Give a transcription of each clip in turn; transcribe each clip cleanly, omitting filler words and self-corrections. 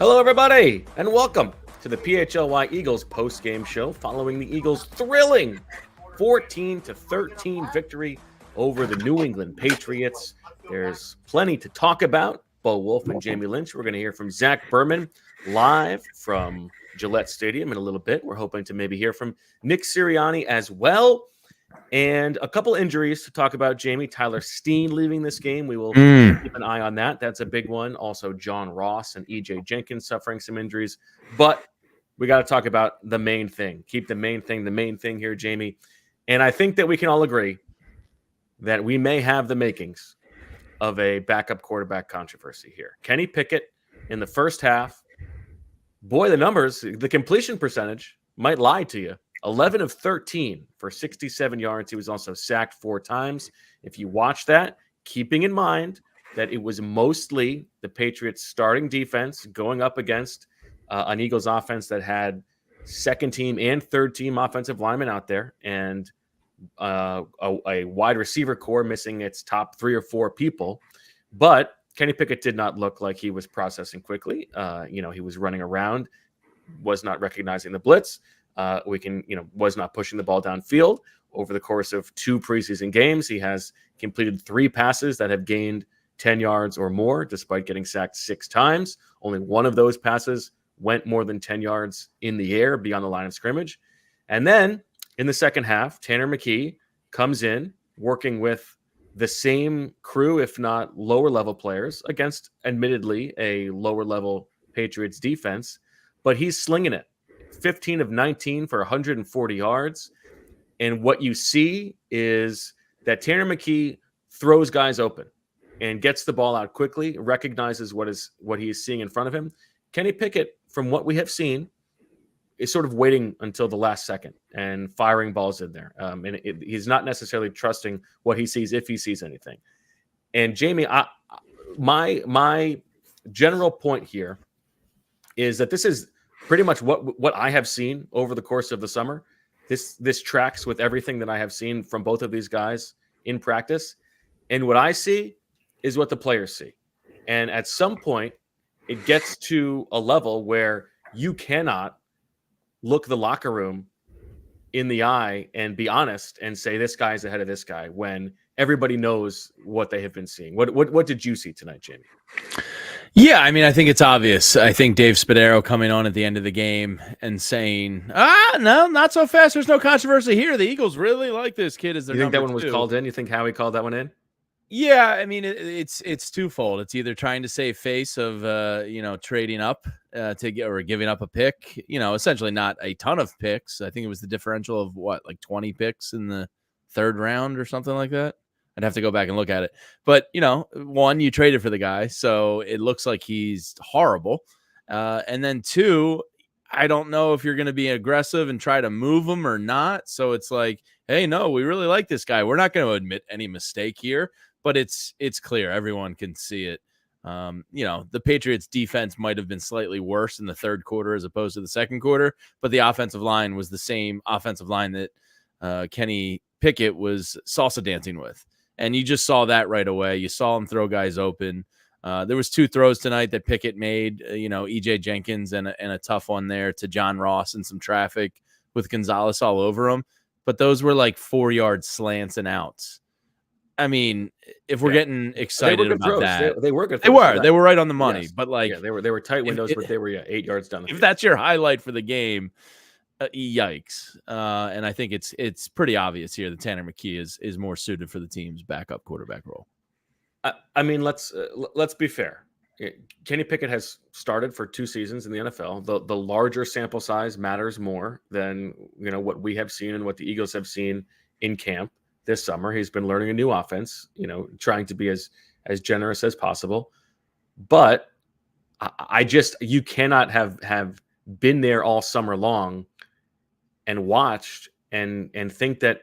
Hello, everybody, and welcome to the PHLY Eagles post-game show following the Eagles' thrilling 14-13 victory over the New England Patriots. There's plenty to talk about. Wulf and Jamie Lynch. We're going to hear from Zack Burman live from Gillette Stadium in a little bit. We're hoping to maybe hear from Nick Sirianni as well. And a couple injuries to talk about, Jamie. Tyler Steen leaving this game. We will keep an eye on that. That's a big one. Also, John Ross and E.J. Jenkins suffering some injuries. But we got to talk about the main thing. Keep the main thing here, Jamie. And I think that we can all agree that we may have the makings of a backup quarterback controversy here. Kenny Pickett in the first half. Boy, the numbers, the completion percentage might lie to you. 11 of 13 for 67 yards. He was also sacked 4 times. If you watch that, keeping in mind that it was mostly the Patriots' starting defense going up against an Eagles offense that had second-team and third-team offensive linemen out there, and a wide receiver core missing its top 3 or 4 people. But Kenny Pickett did not look like he was processing quickly. He was running around, was not recognizing the blitz. Was not pushing the ball downfield. Over the course of 2 preseason games, he has completed 3 passes that have gained 10 yards or more, despite getting sacked 6 times. Only one of those passes went more than 10 yards in the air beyond the line of scrimmage. And then in the second half, Tanner McKee comes in working with the same crew, if not lower level players, against admittedly a lower level Patriots defense, but he's slinging it. 15 of 19 for 140 yards. And what you see is that Tanner McKee throws guys open and gets the ball out quickly, recognizes what he is seeing in front of him. Kenny Pickett, from what we have seen, is sort of waiting until the last second and firing balls in there. He's not necessarily trusting what he sees if he sees anything. And Jamie, my general point here is that this is pretty much what I have seen over the course of the summer. This tracks with everything that I have seen from both of these guys in practice. And what I see is what the players see. And at some point, it gets to a level where you cannot look the locker room in the eye and be honest and say this guy is ahead of this guy when everybody knows what they have been seeing. What did you see tonight, Jamie? Yeah, I mean, I think it's obvious. I think Dave Spadaro coming on at the end of the game and saying, no, not so fast. There's no controversy here. The Eagles really like this kid as their number 2. You think that one was 2. called in? You think Howie called that one in? Yeah, I mean, it's twofold. It's either trying to save face of, trading up or giving up a pick, essentially not a ton of picks. I think it was the differential of 20 picks in the 3rd round or something like that. I'd have to go back and look at it. But, one, you traded for the guy, so it looks like he's horrible. And then 2, I don't know if you're going to be aggressive and try to move him or not. So it's like, hey, no, we really like this guy. We're not going to admit any mistake here, but it's clear. Everyone can see it. The Patriots defense might have been slightly worse in the 3rd quarter as opposed to the 2nd quarter, but the offensive line was the same offensive line that Kenny Pickett was salsa dancing with. And you just saw that right away. You saw him throw guys open. There was 2 throws tonight that Pickett made, E.J. Jenkins and a tough one there to John Ross in some traffic with Gonzalez all over him. But those were like 4-yard slants and outs. I mean, if we're getting excited about throws. that. They were good. They were right on the money. Yes. But they were tight windows, but they were 8 yards down the field. If that's your highlight for the game, yikes. And I think it's pretty obvious here that Tanner McKee is more suited for the team's backup quarterback role. I mean, let's be fair. Kenny Pickett has started for 2 seasons in the NFL. The larger sample size matters more than what we have seen and what the Eagles have seen in camp this summer. He's been learning a new offense, trying to be as generous as possible. But you cannot have been there all summer long and watched and think that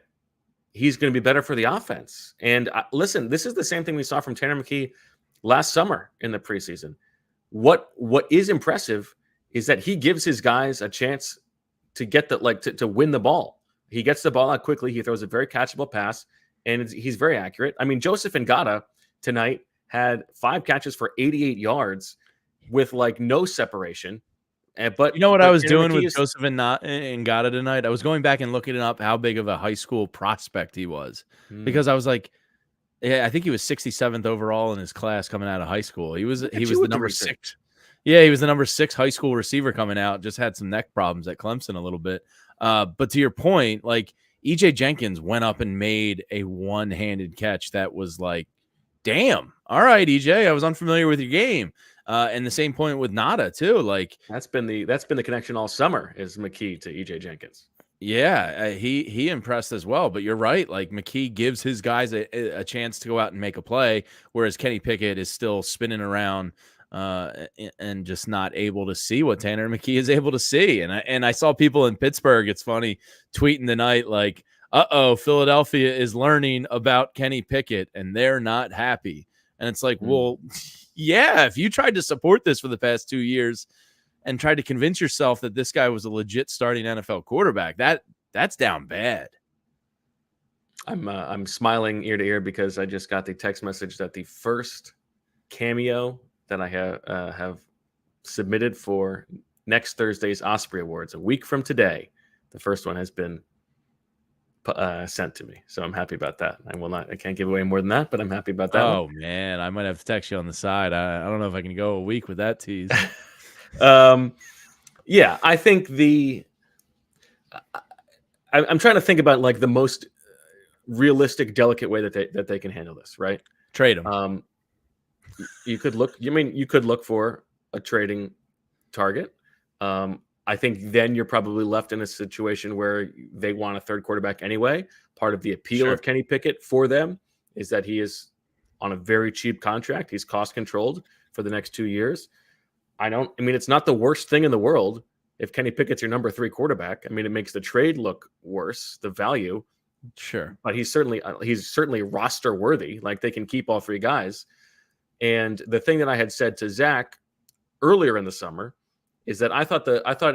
he's going to be better for the offense. And listen, this is the same thing we saw from Tanner McKee last summer in the preseason. What is impressive is that he gives his guys a chance to get to win the ball. He gets the ball out quickly. He throws a very catchable pass, and he's very accurate. I mean, Joseph Ngata tonight had 5 catches for 88 yards. with like no separation. But you know what I was Tanner doing McKee with is, Joseph and Ngata tonight? I was going back and looking up how big of a high school prospect he was, because I was like, yeah, I think he was 67th overall in his class coming out of high school. He was the number 6. Yeah, he was the number 6 high school receiver coming out. Just had some neck problems at Clemson a little bit. But to your point, like EJ Jenkins went up and made a one-handed catch that was like, damn. All right, EJ, I was unfamiliar with your game. And the same point with Nada too. Like that's been the connection all summer, is McKee to EJ Jenkins. Yeah, he impressed as well. But you're right. Like McKee gives his guys a chance to go out and make a play, whereas Kenny Pickett is still spinning around and just not able to see what Tanner McKee is able to see. And I saw people in Pittsburgh, it's funny, tweeting tonight like, Philadelphia is learning about Kenny Pickett and they're not happy. And it's like, well, yeah, if you tried to support this for the past 2 years and tried to convince yourself that this guy was a legit starting NFL quarterback, that's down bad. I'm smiling ear to ear because I just got the text message that the first cameo that I have submitted for next Thursday's Osprey Awards, a week from today, the first one has been sent to me. So I'm happy about that. I can't give away more than that, but I'm happy about that. Oh man, I might have to text you on the side. I don't know if I can go a week with that tease. Yeah, I think I'm trying to think about like the most realistic, delicate way that they can handle this, right? Trade them. You could look for a trading target. I think then you're probably left in a situation where they want a third quarterback anyway. Part of the appeal of Kenny Pickett for them is that he is on a very cheap contract. He's cost controlled for the next 2 years. It's not the worst thing in the world if Kenny Pickett's your number 3 quarterback. I mean, it makes the trade look worse, the value. Sure. But he's certainly roster worthy. Like they can keep all 3 guys. And the thing that I had said to Zach earlier in the summer is that I thought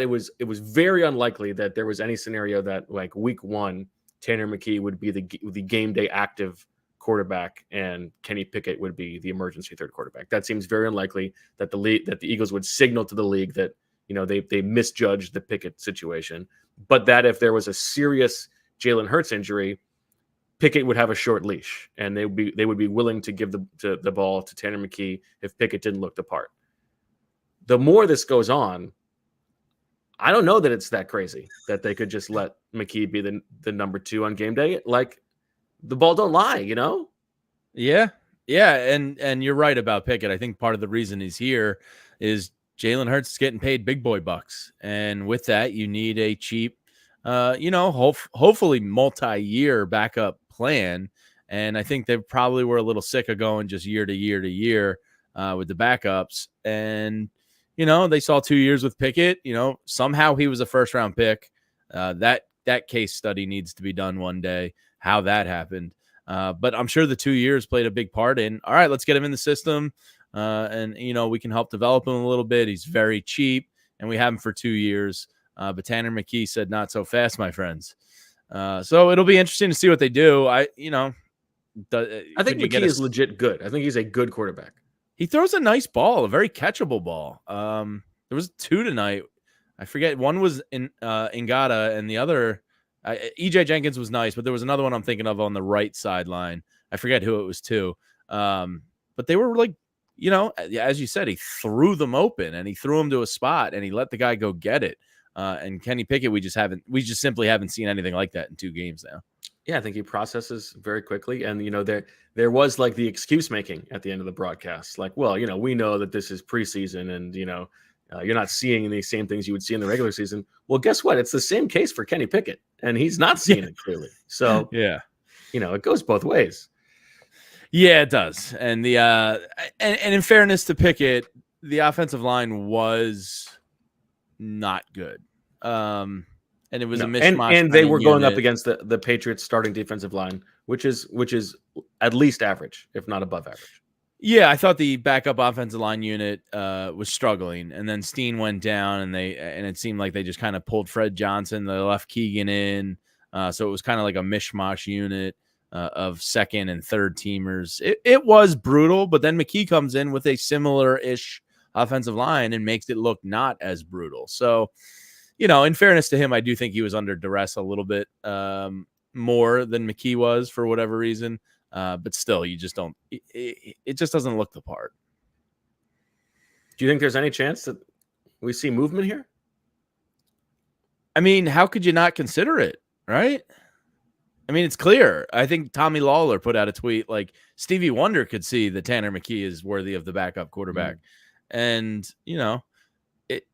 it was very unlikely that there was any scenario that like week 1, Tanner McKee would be the game day active quarterback and Kenny Pickett would be the emergency third quarterback. That seems very unlikely that the Eagles would signal to the league that, you know, they misjudged the Pickett situation, but that if there was a serious Jalen Hurts injury, Pickett would have a short leash and they would be willing to give the ball to Tanner McKee if Pickett didn't look the part. The more this goes on, I don't know that it's that crazy that they could just let McKee be the number 2 on game day. Like the ball don't lie, you know? Yeah. Yeah. And you're right about Pickett. I think part of the reason he's here is Jalen Hurts is getting paid big boy bucks. And with that, you need a cheap, hopefully multi-year backup plan. And I think they probably were a little sick of going just year to year to year with the backups. And, you know, they saw 2 years with Pickett. You know, somehow he was a first-round pick. That case study needs to be done one day, how that happened. But I'm sure the 2 years played a big part in, all right, let's get him in the system. And, you know, we can help develop him a little bit. He's very cheap, and we have him for 2 years. But Tanner McKee said, not so fast, my friends. So it'll be interesting to see what they do. I think McKee is legit good. I think he's a good quarterback. He throws a nice ball, a very catchable ball. There was 2 tonight. I forget. One was in Ngata, and the other, EJ Jenkins was nice, but there was another one I'm thinking of on the right sideline. I forget who it was to. But they were like, you know, as you said, he threw them open and he threw them to a spot and he let the guy go get it. And Kenny Pickett, we just simply haven't seen anything like that in 2 games now. Yeah, I think he processes very quickly. And, you know, there was like the excuse making at the end of the broadcast. Like, well, you know, we know that this is preseason and, you know, you're not seeing the same things you would see in the regular season. Well, guess what? It's the same case for Kenny Pickett and he's not seeing it clearly. So, yeah, you know, it goes both ways. Yeah, it does. And and in fairness to Pickett, the offensive line was not good. And it was a mishmash. And they were going up against the Patriots starting defensive line, which is at least average, if not above average. Yeah, I thought the backup offensive line unit was struggling, and then Steen went down, and it seemed like they just kind of pulled Fred Johnson. They left Keegan in, so it was kind of like a mishmash unit of second and third teamers. It was brutal, but then McKee comes in with a similar-ish offensive line and makes it look not as brutal. So, in fairness to him, I do think he was under duress a little bit more than McKee was for whatever reason. But still, you just don't. It just doesn't look the part. Do you think there's any chance that we see movement here? I mean, how could you not consider it, right? I mean, it's clear. I think Tommy Lawler put out a tweet like Stevie Wonder could see that Tanner McKee is worthy of the backup quarterback. And,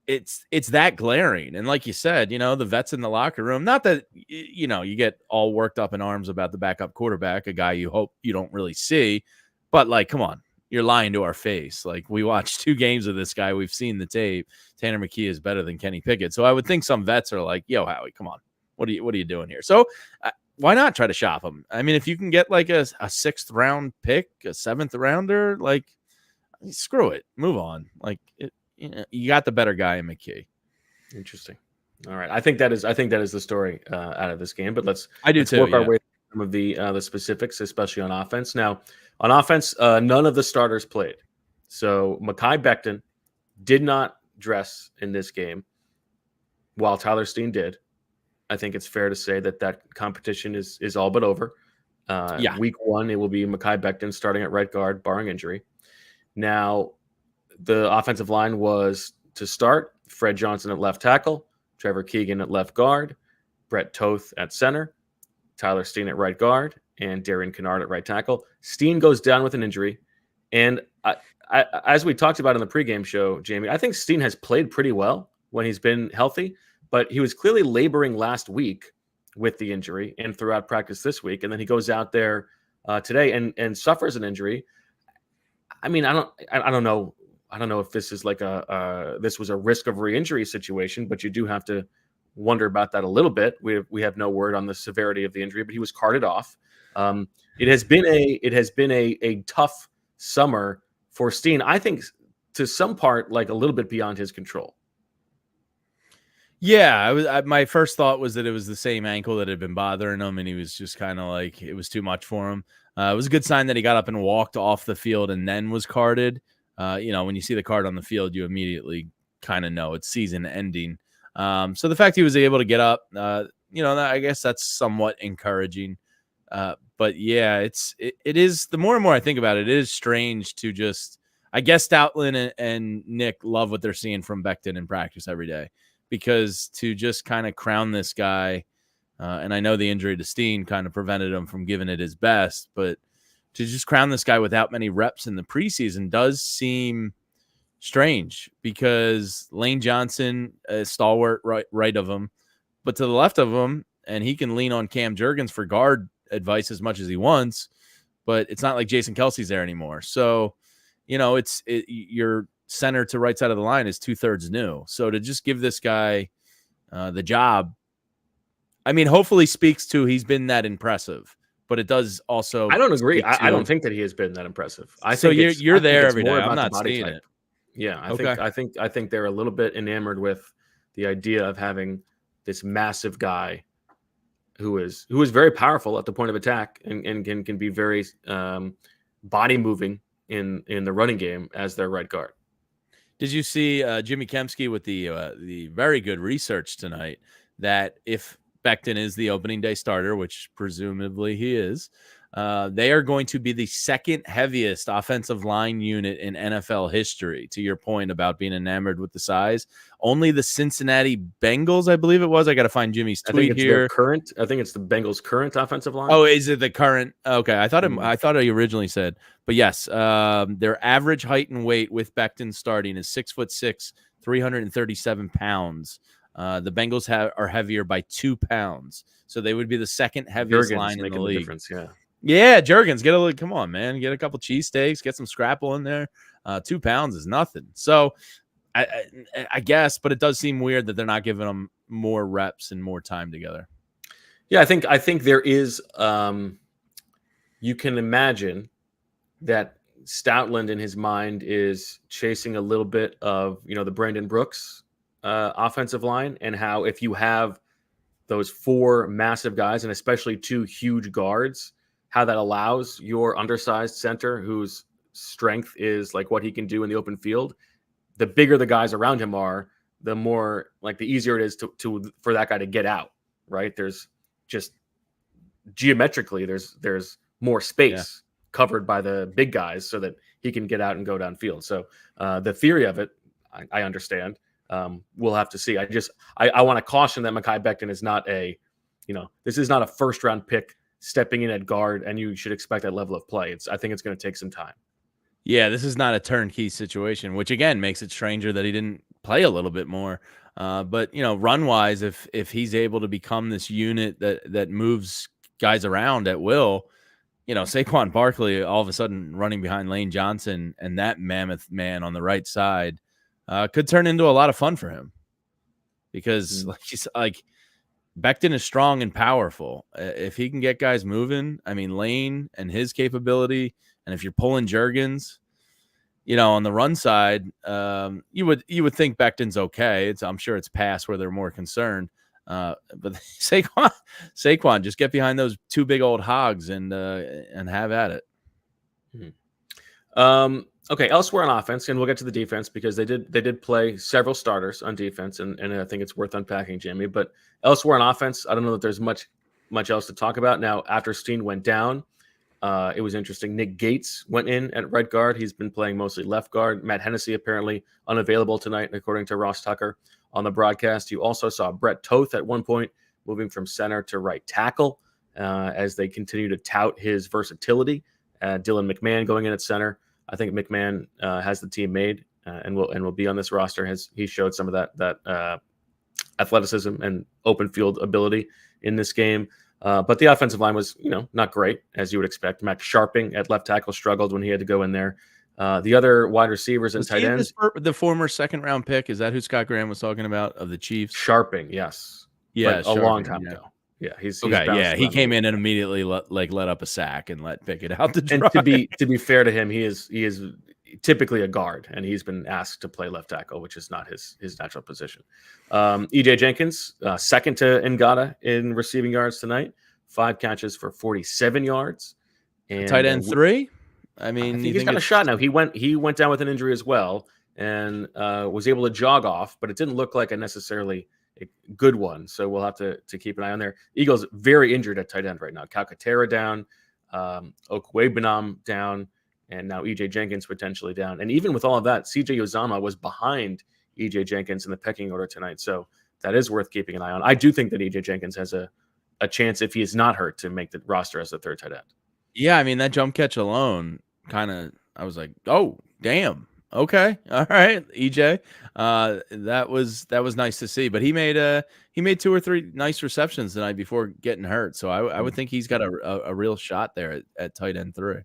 it's that glaring. And like you said, the vets in the locker room, not that, you get all worked up in arms about the backup quarterback, a guy you hope you don't really see, but like, come on, you're lying to our face. Like, we watched 2 games of this guy. We've seen the tape. Tanner McKee is better than Kenny Pickett. So I would think some vets are like, yo, Howie, come on. What are you doing here? So why not try to shop him? I mean, if you can get like a 6th round pick, a 7th rounder, like, screw it, move on. Like, you got the better guy in McKee. Interesting. All right, I think that is the story out of this game. But let's too, work our way through some of the specifics, especially on offense. Now, on offense, none of the starters played. So Mekhi Becton did not dress in this game, while Tyler Steen did. I think it's fair to say that competition is all but over. Week 1, it will be Mekhi Becton starting at right guard, barring injury. Now, the offensive line was to start Fred Johnson at left tackle, Trevor Keegan at left guard, Brett Toth at center, Tyler Steen at right guard, and Darian Kennard at right tackle. Steen goes down with an injury. And as we talked about in the pregame show, Jamie, I think Steen has played pretty well when he's been healthy, but he was clearly laboring last week with the injury and throughout practice this week. And then he goes out there today and suffers an injury. I mean, I don't know. I don't know if this is like this was a risk of re-injury situation, but you do have to wonder about that a little bit. We have no word on the severity of the injury, but he was carted off. It has been a tough summer for Steen. I think to some part, like a little bit beyond his control. Yeah, my first thought was that it was the same ankle that had been bothering him, and he was just kind of like it was too much for him. It was a good sign that he got up and walked off the field and then was carded. When you see the card on the field, you immediately kind of know it's season ending. So the fact he was able to get up, I guess that's somewhat encouraging. But yeah, it is, the more and more I think about it, it is strange to just, I guess Stoutland and Nick love what they're seeing from Becton in practice every day, because to just kind of crown this guy, and I know the injury to Steen kind of prevented him from giving it his best, but to just crown this guy without many reps in the preseason does seem strange, because Lane Johnson, a stalwart right of him, but to the left of him, and he can lean on Cam Jurgens for guard advice as much as he wants, but it's not like Jason Kelsey's there anymore. So, your center to right side of the line is 2/3 new. So to just give this guy the job, I mean, hopefully speaks to he's been that impressive, but it does also. I don't agree. I don't think that he has been that impressive. I so think you're there every day. I'm not seeing it. Yeah, I think they're a little bit enamored with the idea of having this massive guy who is very powerful at the point of attack and can be very body moving in the running game as their right guard. Did you see Jimmy Kempski with the very good research tonight that if Becton is the opening day starter, which presumably he is, they are going to be the second heaviest offensive line unit in NFL history. To your point about being enamored with the size, only the Cincinnati Bengals, I believe it was. I got to find Jimmy's tweet here. I think it's the Bengals' current offensive line. Oh, is it the current? Okay, I thought he originally said, but yes, their average height and weight with Becton starting is 6'6", 337 pounds. The Bengals are heavier by 2 pounds, so they would be the second heaviest line in the league. Difference, yeah. Yeah, Jurgens, come on, man. Get a couple cheesesteaks, get some scrapple in there. 2 pounds is nothing. So I guess, but it does seem weird that they're not giving them more reps and more time together. Yeah, I think there is you can imagine that Stoutland in his mind is chasing a little bit of, the Brandon Brooks offensive line, and how if you have those 4 massive guys and especially 2 huge guards, how that allows your undersized center, whose strength is like what he can do in the open field, the bigger the guys around him are, the more like the easier it is for that guy to get out, right? There's just geometrically there's more space covered by the big guys so that he can get out and go downfield. So the theory of it, I understand. We'll have to see. I want to caution that Mekhi Becton is not this is not a first round pick stepping in at guard, and you should expect that level of play. I think it's going to take some time. Yeah, this is not a turnkey situation, which again makes it stranger that he didn't play a little bit more. But run wise, if he's able to become this unit that moves guys around at will, Saquon Barkley all of a sudden running behind Lane Johnson and that mammoth man on the right side could turn into a lot of fun for him, because Becton is strong and powerful. If he can get guys moving, I mean, Lane and his capability, and if you're pulling Juergens, on the run side, you would think Becton's okay. I'm sure it's pass where they're more concerned. But Saquon, just get behind those two big old hogs and have at it. Okay, elsewhere on offense, and we'll get to the defense because they did play several starters on defense, and I think it's worth unpacking, Jamie. But elsewhere on offense, I don't know that there's much else to talk about. Now, after Steen went down, it was interesting. Nick Gates went in at right guard. He's been playing mostly left guard. Matt Hennessy apparently unavailable tonight, according to Ross Tucker on the broadcast. You also saw Brett Toth at one point moving from center to right tackle as they continue to tout his versatility. Dylan McMahon going in at center. I think McMahon has the team made and will be on this roster. He showed some of that athleticism and open field ability in this game. But the offensive line was, not great, as you would expect. Max Sharping at left tackle struggled when he had to go in there. The other wide receivers and tight ends. The former second-round pick, is that who Scott Graham was talking about of the Chiefs? Sharping, yes. Yeah, a long time ago. Yeah, he's okay. Yeah, he came in and immediately let up a sack and let Pickett out the drive. And to be fair to him, he is typically a guard, and he's been asked to play left tackle, which is not his natural position. EJ Jenkins, second to Ngata in receiving yards tonight, 5 catches for 47 yards. And tight end 3. I mean, I think he's got a shot now. He went down with an injury as well, and was able to jog off, but it didn't look like a necessarily a good one. So we'll have to keep an eye on there. Eagles very injured at tight end right now. Calcaterra down, Okwuegbunam down, and now EJ Jenkins potentially down. And even with all of that, CJ Uzomah was behind EJ Jenkins in the pecking order tonight. So that is worth keeping an eye on. I do think that EJ Jenkins has a chance, if he is not hurt, to make the roster as the third tight end. Yeah, I mean, that jump catch alone I was like, oh, damn. Okay. All right, EJ. That was nice to see. But he made 2 or 3 nice receptions tonight before getting hurt. So I would think he's got a real shot there at tight end 3.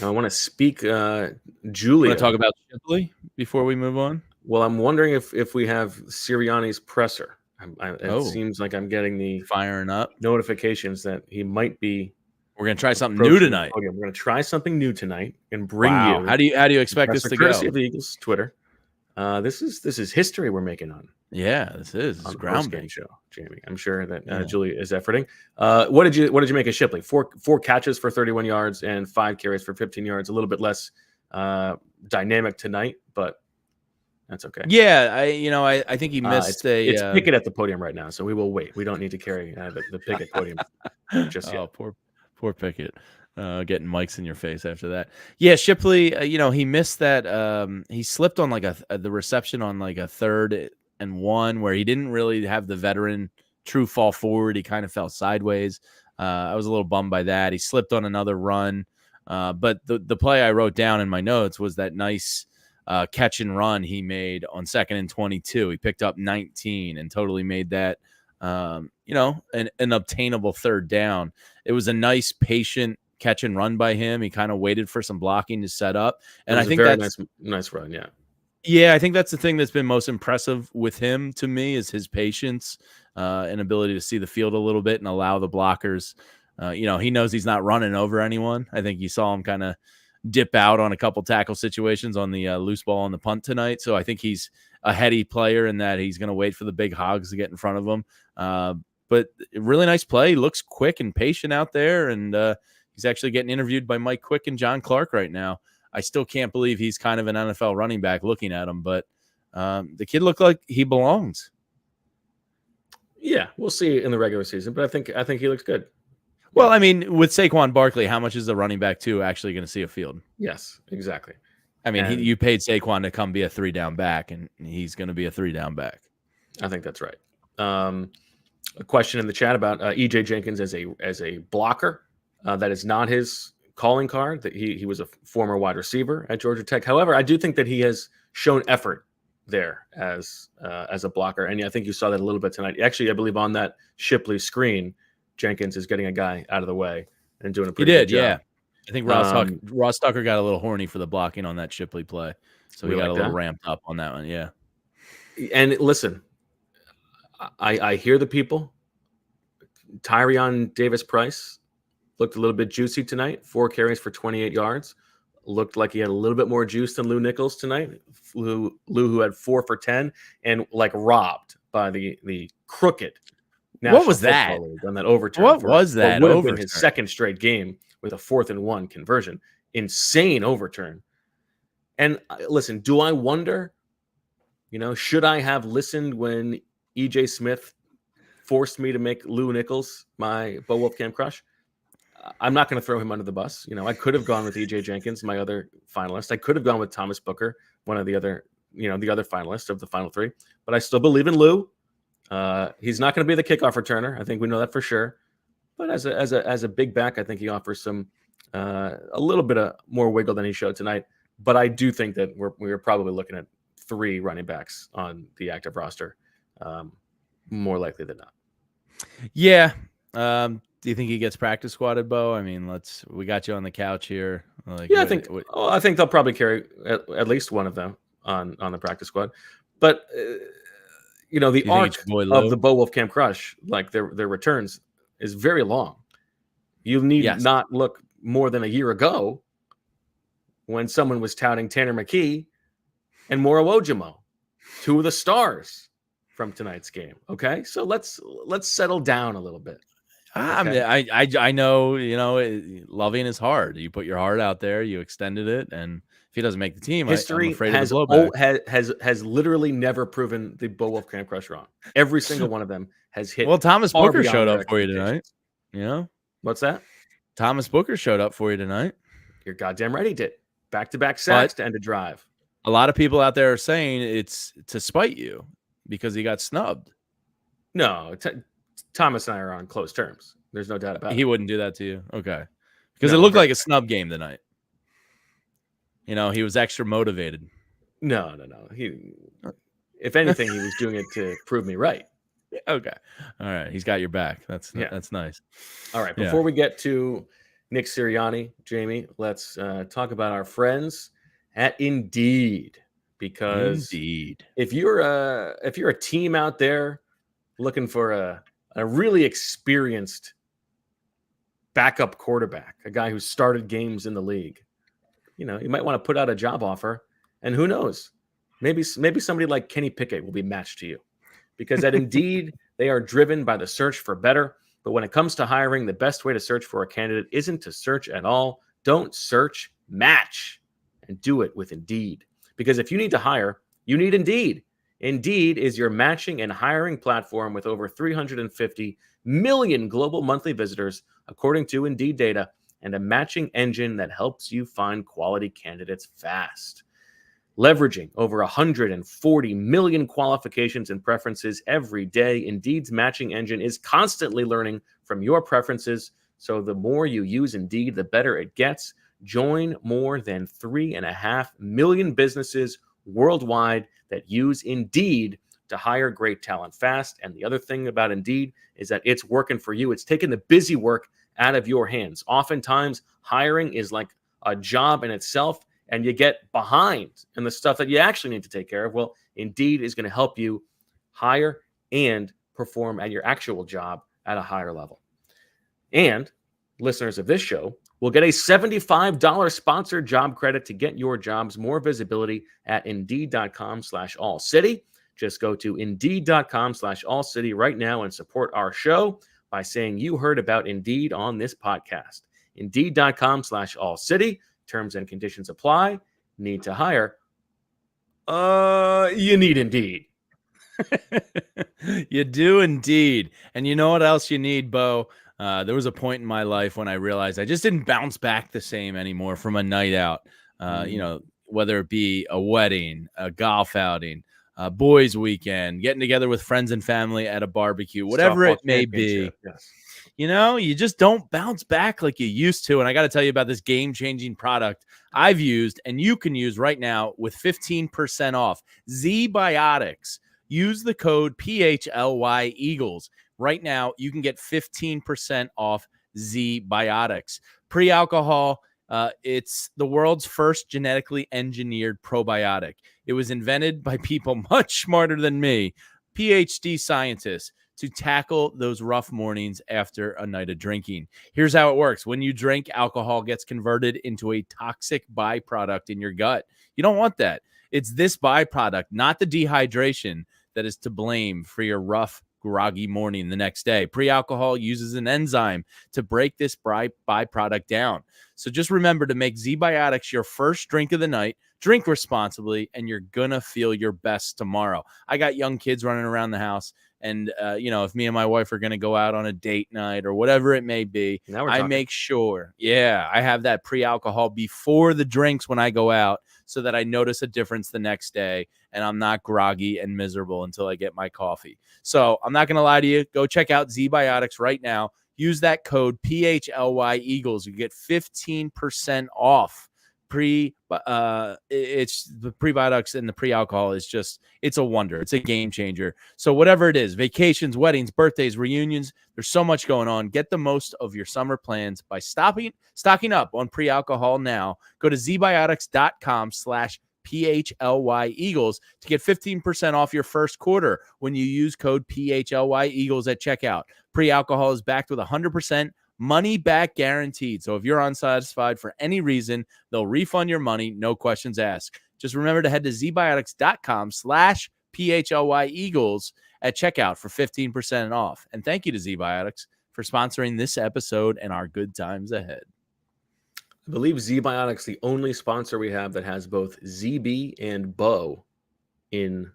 Now, I want to speak Julia. Want to talk about Shipley before we move on? Well, I'm wondering if we have Sirianni's presser. It seems like I'm getting the firing up notifications that he might be. We're gonna try something new tonight. We're gonna try something new tonight and bring you. How do you expect this to go? Courtesy of the Eagles Twitter. This is history we're making on. Yeah, this is groundbreaking show, Jamie. I'm sure that Julia is efforting. What did you make of Shipley? Four catches for 31 yards and 5 carries for 15 yards. A little bit less dynamic tonight, but that's okay. Yeah, I think he missed it's Pickett at the podium right now, so we will wait. We don't need to carry the Pickett podium just yet. Poor Pickett. Getting mics in your face after that. Yeah, Shipley, he missed that. He slipped on like the reception on like a 3rd and 1 where he didn't really have the veteran true fall forward. He kind of fell sideways. I was a little bummed by that. He slipped on another run. But the play I wrote down in my notes was that nice catch and run he made on 2nd and 22. He picked up 19 and totally made that, an obtainable 3rd down. It was a nice, patient catch and run by him. He kind of waited for some blocking to set up. And I think that's nice run. Yeah. Yeah. I think that's the thing that's been most impressive with him to me is his patience and ability to see the field a little bit and allow the blockers. He knows he's not running over anyone. I think you saw him kind of dip out on a couple tackle situations on the loose ball on the punt tonight. So I think he's a heady player in that he's going to wait for the big hogs to get in front of him. But really nice play. He looks quick and patient out there. And he's actually getting interviewed by Mike Quick and John Clark right now. I still can't believe he's kind of an NFL running back looking at him, but the kid looked like he belongs. Yeah, we'll see in the regular season, but I think he looks good. Well, I mean, with Saquon Barkley, how much is the running back two actually going to see a field? Yes, exactly. I mean, you paid Saquon to come be a 3-down back, and he's going to be a 3-down back. I think that's right. A question in the chat about EJ Jenkins as a blocker. That is not his calling card. That he was a former wide receiver at Georgia Tech. However, I do think that he has shown effort there as a blocker, and I think you saw that a little bit tonight. Actually, I believe on that Shipley screen, Jenkins is getting a guy out of the way and doing a pretty good job. Yeah. I think Ross Tucker got a little horny for the blocking on that Shipley play, so he got a little ramped up on that one. Yeah. And listen, I hear the people. Tyrion Davis-Price looked a little bit juicy tonight. 4 carries for 28 yards. Looked like he had a little bit more juice than Lou Nichols tonight. Lou who had 4 for 10 and like robbed by the crooked National What was that? Football League on that overturn. What was that? Would have been his second straight game with a 4th and 1 conversion. Insane overturn. And listen, do I wonder, should I have listened when EJ Smith forced me to make Lou Nichols my Bo Wulf Camp crush? I'm not going to throw him under the bus. I could have gone with EJ Jenkins, my other finalist. I could have gone with Thomas Booker, one of the other, the other finalists of the final 3. But I still believe in Lou. He's not going to be the kickoff returner. I think we know that for sure. But as a big back, I think he offers some a little bit of more wiggle than he showed tonight. But I do think that we're probably looking at 3 running backs on the active roster, more likely than not. Yeah. Do you think he gets practice squatted, Bo? I mean, we got you on the couch here. I think they'll probably carry at least one of them on the practice squad. But the arc of the Bo Wulf Camp Crush, like their returns, is very long. You need not look more than a year ago when someone was touting Tanner McKee and Moro Ojimo, 2 of the stars from tonight's game. Okay, so let's settle down a little bit. Okay. I know, loving is hard. You put your heart out there, you extended it, and if he doesn't make the team, history I'm afraid of the blowback. has literally never proven the Bo Wulf Camp Crush wrong. Every single one of them has hit. Well, Thomas Booker showed up for you tonight. What's that? Thomas Booker showed up for you tonight. You're goddamn right he did. Back-to-back sacks to end a drive. A lot of people out there are saying it's to spite you because he got snubbed. No, Thomas and I are on close terms. There's no doubt about it. He wouldn't do that to you. Okay. Because it looked like a snub game tonight. He was extra motivated. No. If anything, he was doing it to prove me right. Okay. All right. He's got your back. That's nice. All right. Before we get to Nick Sirianni, Jamie, let's talk about our friends at Indeed. Because if you're a team out there looking for a really experienced backup quarterback, a guy who started games in the league, you might want to put out a job offer, and who knows, maybe somebody like Kenny Pickett will be matched to you, because at Indeed, they are driven by the search for better. But when it comes to hiring, the best way to search for a candidate isn't to search at all. Don't search, match, and do it with Indeed. Because if you need to hire, you need Indeed. Indeed is your matching and hiring platform with over 350 million global monthly visitors, according to Indeed data, and a matching engine that helps you find quality candidates fast. Leveraging over 140 million qualifications and preferences every day, Indeed's matching engine is constantly learning from your preferences, so the more you use Indeed, the better it gets. Join more than 3.5 million businesses worldwide that use Indeed to hire great talent fast. And the other thing about Indeed is that it's working for you. It's taking the busy work out of your hands. Oftentimes, hiring is like a job in itself, and you get behind in the stuff that you actually need to take care of. Well, Indeed is going to help you hire and perform at your actual job at a higher level. And listeners of this show will get a $75 sponsored job credit to get your jobs more visibility at Indeed.com/AllCity. Just go to Indeed.com/AllCity right now and support our show by saying you heard about Indeed on this podcast. Indeed.com/AllCity. Terms and conditions apply. Need to hire? You need Indeed. You do indeed. And you know what else you need, Bo? There was a point in my life when I realized I just didn't bounce back the same anymore from a night out. Whether it be a wedding, a golf outing, a boys' weekend, getting together with friends and family at a barbecue, whatever Softball it may be. Yes. You just don't bounce back like you used to. And I got to tell you about this game-changing product I've used and you can use right now with 15% off. Z-Biotics. Use the code PHLY Eagles. Right now, you can get 15% off Z-Biotics. Pre-alcohol, it's the world's first genetically engineered probiotic. It was invented by people much smarter than me, PhD scientists, to tackle those rough mornings after a night of drinking. Here's how it works. When you drink, alcohol gets converted into a toxic byproduct in your gut. You don't want that. It's this byproduct, not the dehydration, that is to blame for your rough, groggy morning the next day. Pre-alcohol uses an enzyme to break this byproduct down. So just remember to make Z-Biotics your first drink of the night. Drink responsibly, and you're going to feel your best tomorrow. I got young kids running around the house. And, if me and my wife are going to go out on a date night or whatever it may be, I make sure, I have that pre-alcohol before the drinks when I go out so that I notice a difference the next day and I'm not groggy and miserable until I get my coffee. So I'm not going to lie to you. Go check out Z-Biotics right now. Use that code PHLY Eagles. You get 15% off. It's the prebiotics and the pre-alcohol is just, it's a wonder. It's a game changer. So whatever it is, vacations, weddings, birthdays, reunions, there's so much going on. Get the most of your summer plans by stocking up on pre-alcohol now. Go to zbiotics.com/PHLY Eagles to get 15% off your first quarter when you use code PHLY Eagles at checkout. Pre-alcohol is backed with 100% money back guaranteed. So if you're unsatisfied for any reason, they'll refund your money, no questions asked. Just remember to head to zbiotics.com/PHLY Eagles at checkout for 15% off. And thank you to Z-Biotics for sponsoring this episode and our good times ahead. I believe Z-Biotics the only sponsor we have that has both ZB and Bo in.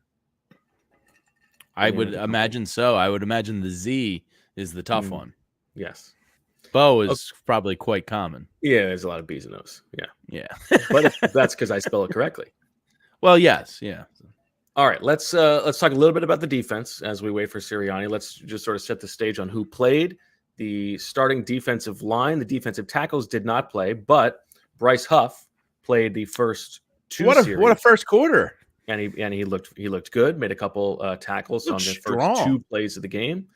I would imagine so. I would imagine the Z is the tough one. Yes. Bo is probably quite common. Yeah, there's a lot of B's and O's. Yeah. But that's because I spell it correctly. Well, yes. Yeah. All right. Let's talk a little bit about the defense as we wait for Sirianni. Let's just sort of set the stage on who played. The starting defensive line, the defensive tackles did not play, but Bryce Huff played the first two series. What a first quarter. And he looked good, made a couple tackles on the first two plays of the game.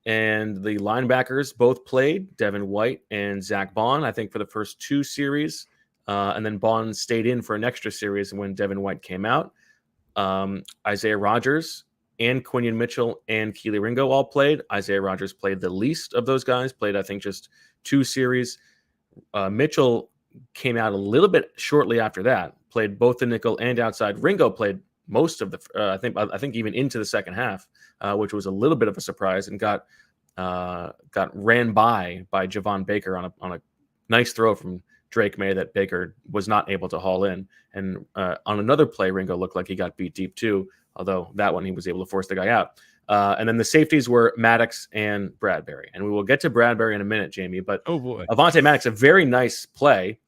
And the linebackers both played, Devin White and Zach Bond, I think, for the first two series. And then Bond stayed in for an extra series when Devin White came out. Isaiah Rodgers and Quinion Mitchell and Keely Ringo all played. Isaiah Rodgers played the least of those guys, played, I think, just two series. Mitchell came out a little bit shortly after that, played both the nickel and outside. Ringo played most of the, I think even into the second half, which was a little bit of a surprise, and got ran by Javon Baker on a nice throw from Drake May that Baker was not able to haul in. And on another play, Ringo looked like he got beat deep too, although that one he was able to force the guy out. And then the safeties were Maddox and Bradbury. And we will get to Bradbury in a minute, Jamie. But oh boy, Avonte Maddox, a very nice play,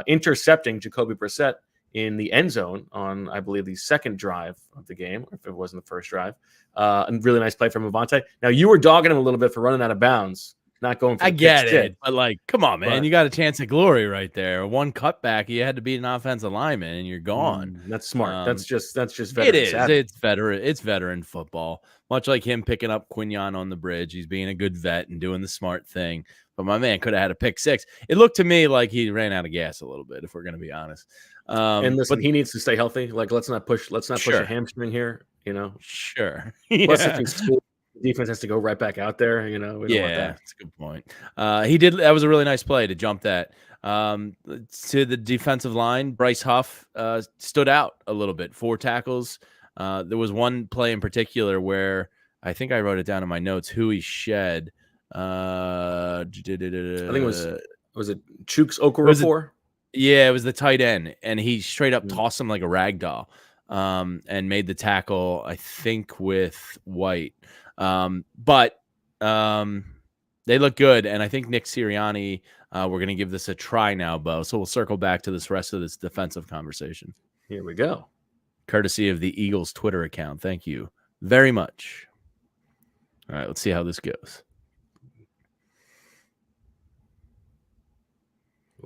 intercepting Jacoby Brissett in the end zone on, I believe, the second drive of the game, or if it wasn't the first drive. A really nice play from Avonte. Now, you were dogging him a little bit for running out of bounds, not going for the I get it, stick. but like, come on, man. You got a chance at glory right there. One cutback, you had to beat an offensive lineman, and you're gone. That's smart. That's just veteran. It is. It's veteran football. Much like him picking up Quinion on the bridge. He's being a good vet and doing the smart thing. But my man could have had a pick six. It looked to me like he ran out of gas a little bit, if we're going to be honest. And listen, he needs to stay healthy. Like, let's not push a hamstring here. Sure. Plus, if he's school, the defense has to go right back out there. We don't want that. That's a good point. He did. That was a really nice play to jump that. To the defensive line, Bryce Huff stood out a little bit. 4 tackles. There was one play in particular where I think I wrote it down in my notes who he shed. I think it was it Chooks Okorafor? Yeah, it was the tight end, and he straight up tossed him like a rag doll, and made the tackle, I think, with White. But they look good, and I think Nick Sirianni, we're going to give this a try now, Bo. So we'll circle back to this rest of this defensive conversation. Here we go. Courtesy of the Eagles Twitter account. Thank you very much. All right, let's see how this goes.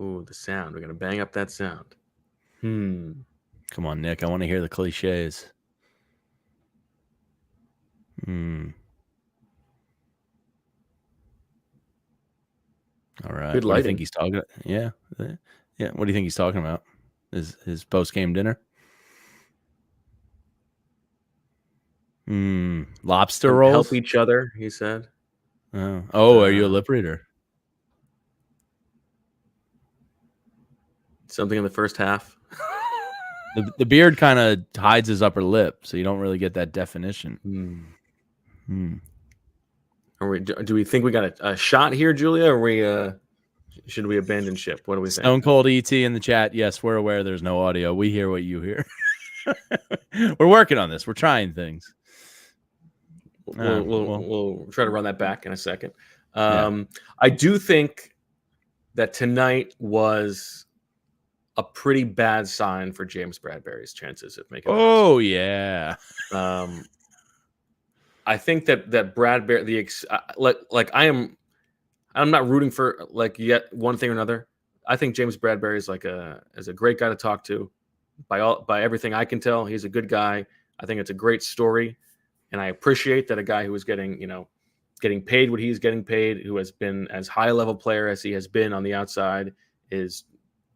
Ooh, the sound. We're going to bang up that sound. Come on, Nick. I want to hear the cliches. All right. Good lighting. What do you think he's talking about? Yeah. Yeah. What do you think he's talking about? His post-game dinner? Lobster rolls? Help each other, he said. Are you a lip reader? Something in the first half. The beard kind of hides his upper lip, so you don't really get that definition. Do we think we got a shot here, Julia, or should we abandon ship? What do we think? Stone Cold ET in the chat. Yes, we're aware there's no audio. We hear what you hear. We're working on this. We're trying things. We'll try to run that back in a second. I do think that tonight was a pretty bad sign for James Bradbury's chances of making. Yeah. I think that Bradbury, I'm not rooting for yet one thing or another. I think James Bradbury is is a great guy to talk to. By everything I can tell, he's a good guy. I think it's a great story, and I appreciate that a guy who is getting paid what he's getting paid, who has been as high a level player as he has been on the outside, is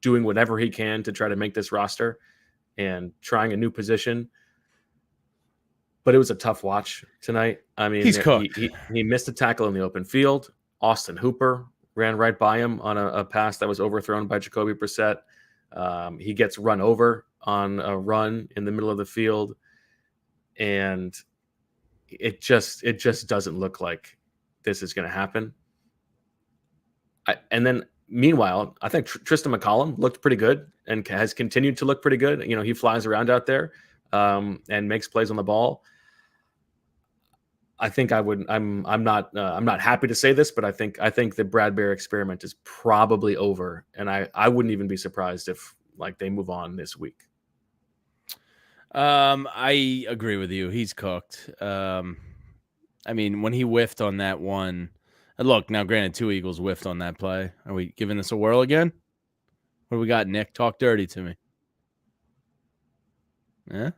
doing whatever he can to try to make this roster and trying a new position. But it was a tough watch tonight. I mean, he's cooked. He missed a tackle in the open field. Austin Hooper ran right by him on a pass that was overthrown by Jacoby Brissett. He gets run over on a run in the middle of the field, and it just doesn't look like this is going to happen. And then meanwhile, I think Tristan McCollum looked pretty good and has continued to look pretty good. He flies around out there and makes plays on the ball. I think I'm not happy to say this, but I think the Bradbury experiment is probably over, and I wouldn't even be surprised if they move on this week. I agree with you. He's cooked. I mean, when he whiffed on that one, and look, now granted, 2 Eagles whiffed on that play. Are we giving this a whirl again? What do we got, Nick? Talk dirty to me. Yeah.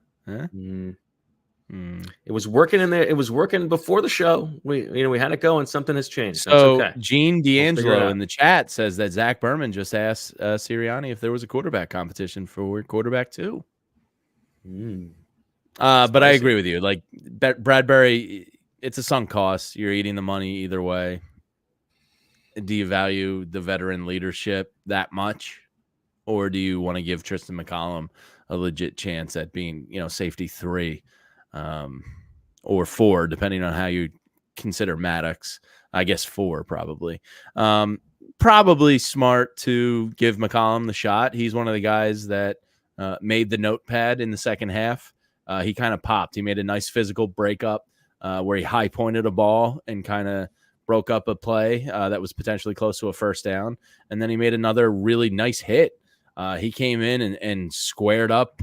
It was working in there. It was working before the show. We had it going. Something has changed. So That's okay. Gene D'Angelo in the chat says that Zach Berman just asked Sirianni if there was a quarterback competition for quarterback 2. But I agree with you. Bradbury, it's a sunk cost. You're eating the money either way. Do you value the veteran leadership that much, or do you want to give Tristan McCollum a legit chance at being, safety 3? Or 4, depending on how you consider Maddox. I guess 4 probably. Probably smart to give McCollum the shot. He's one of the guys that made the notepad in the second half. He kind of popped. He made a nice physical breakup where he high pointed a ball and kind of broke up a play that was potentially close to a first down. And then he made another really nice hit. He came in and squared up.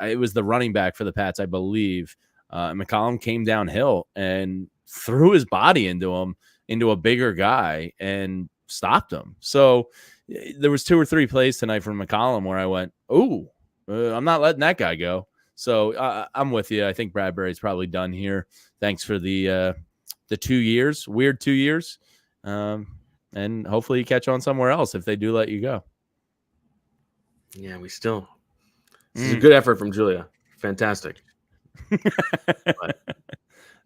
It was the running back for the Pats, I believe. McCollum came downhill and threw his body into a bigger guy and stopped him. So there was 2 or 3 plays tonight from McCollum where I went, I'm not letting that guy go. So I'm with you. I think Bradbury's probably done here. Thanks for the 2 years, weird 2 years. And hopefully you catch on somewhere else if they do let you go. Yeah, this is a good effort from Julia. Fantastic. The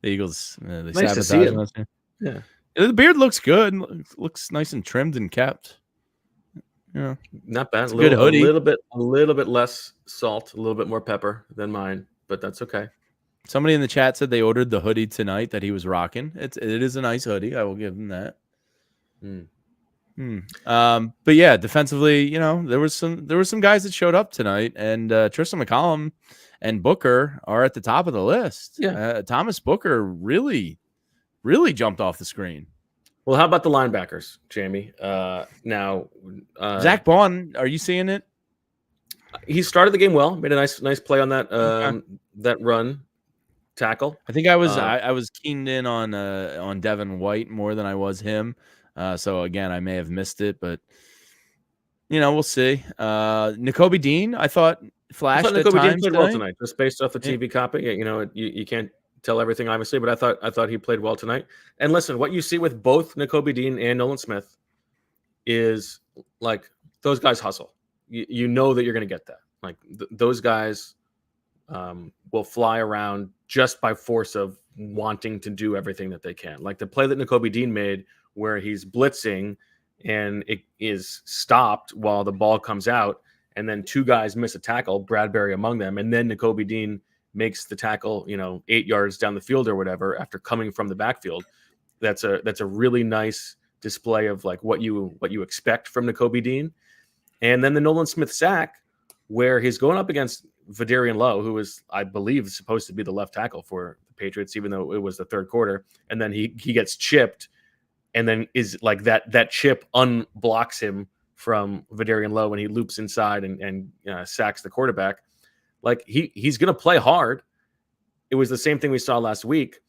Eagles, they nice to see him. Yeah, the beard looks good. Looks nice and trimmed and kept. Yeah, not bad. Good hoodie. A little bit less salt, a little bit more pepper than mine, but that's okay. Somebody in the chat said they ordered the hoodie tonight that he was rocking. It is a nice hoodie. I will give him that. But yeah, defensively, there was some guys that showed up tonight, and Tristan McCollum and Booker are at the top of the list. Yeah. Thomas Booker really jumped off the screen. Well, how about the linebackers, Jamie? Now, Zach Burman, are you seeing it? He started the game well, made a nice play on that that run tackle. I think I was keened in on Devin White more than I was him. So again, I may have missed it, but we'll see. Nakobe Dean, I thought flashed at times played well tonight, just based off the TV copy. You can't tell everything obviously, but I thought he played well tonight. And listen, what you see with both Nakobe Dean and Nolan Smith is like those guys hustle. You know that you're going to get that. Like those guys will fly around just by force of wanting to do everything that they can. Like the play that Nakobe Dean made where he's blitzing and it is stopped while the ball comes out, and then two guys miss a tackle, Bradbury among them, and then Nakobe Dean makes the tackle, 8 yards down the field or whatever after coming from the backfield. That's a really nice display of like what you expect from Nakobe Dean. And then the Nolan Smith sack, where he's going up against Vidarian Lowe, who is, I believe, supposed to be the left tackle for the Patriots, even though it was the third quarter. And then he gets chipped, and then is like that chip unblocks him from Vidarian Lowe when he loops inside and sacks the quarterback. Like he's going to play hard. It was the same thing we saw last week.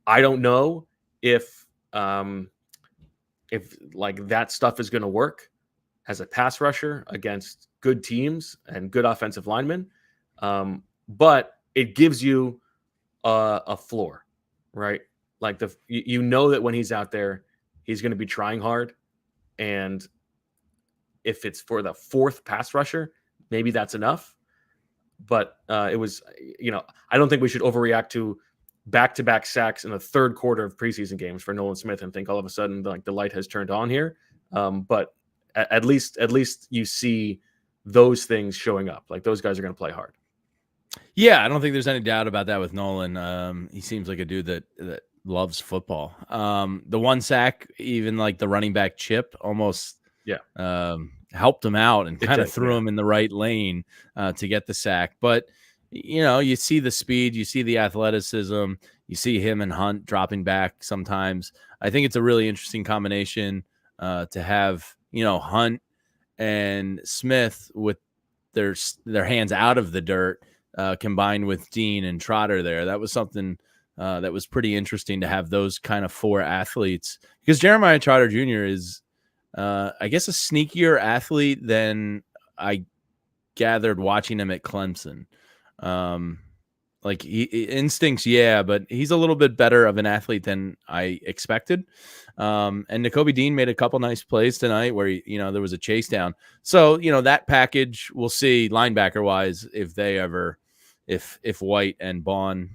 I don't know if like that stuff is going to work as a pass rusher against good teams and good offensive linemen. But it gives you a floor, right? Like that when he's out there, he's going to be trying hard. And if it's for the fourth pass rusher, maybe that's enough. But it was, I don't think we should overreact to back-to-back sacks in the third quarter of preseason games for Nolan Smith and think all of a sudden like the light has turned on here. But at least you see those things showing up. Like those guys are going to play hard. Yeah, I don't think there's any doubt about that with Nolan. He seems like a dude that loves football. The one sack, even like the running back chip, almost helped him out and kind of threw him in the right lane to get the sack. But you see the speed, you see the athleticism, you see him and Hunt dropping back sometimes. I think it's a really interesting combination to have Hunt and Smith with their hands out of the dirt, combined with Dean and Trotter there. That was something that was pretty interesting to have those kind of four athletes, because Jeremiah Trotter Jr. is, I guess, a sneakier athlete than I gathered watching him at Clemson. Like instincts, but he's a little bit better of an athlete than I expected. And Nakobe Dean made a couple nice plays tonight where there was a chase down. So that package, we'll see linebacker wise if they ever, if White and Bond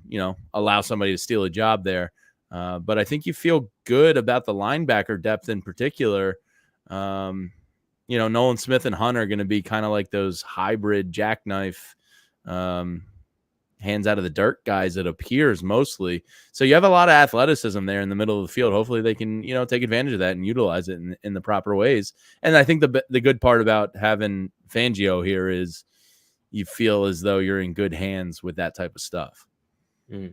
allow somebody to steal a job there. But I think you feel good about the linebacker depth in particular. Nolan Smith and Hunt are going to be kind of like those hybrid jackknife, hands out of the dirt guys, it appears mostly. So you have a lot of athleticism there in the middle of the field. Hopefully they can, take advantage of that and utilize it in the proper ways. And I think the good part about having Fangio here is you feel as though you're in good hands with that type of stuff. A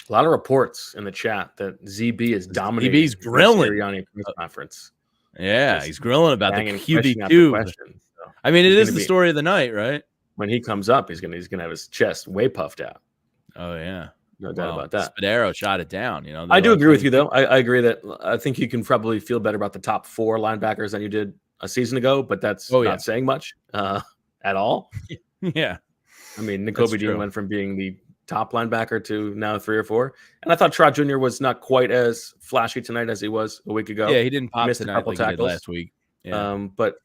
lot of reports in the chat that ZB is dominating. ZB's grilling press conference. Yeah, he's grilling about the QB2. So I mean, it is the story of the night, right? When he comes up, he's gonna have his chest way puffed out. Oh yeah, no doubt about that. Spadero shot it down. I do agree with you though. I agree that I think you can probably feel better about the top four linebackers than you did a season ago, but that's not saying much at all. Yeah, I mean, Nakobe Dean went from being the top linebacker to now 3 or 4, and I thought Trot Jr. was not quite as flashy tonight as he was a week ago. Yeah, he didn't pop missed tonight a couple like tackles he did last week. Yeah. But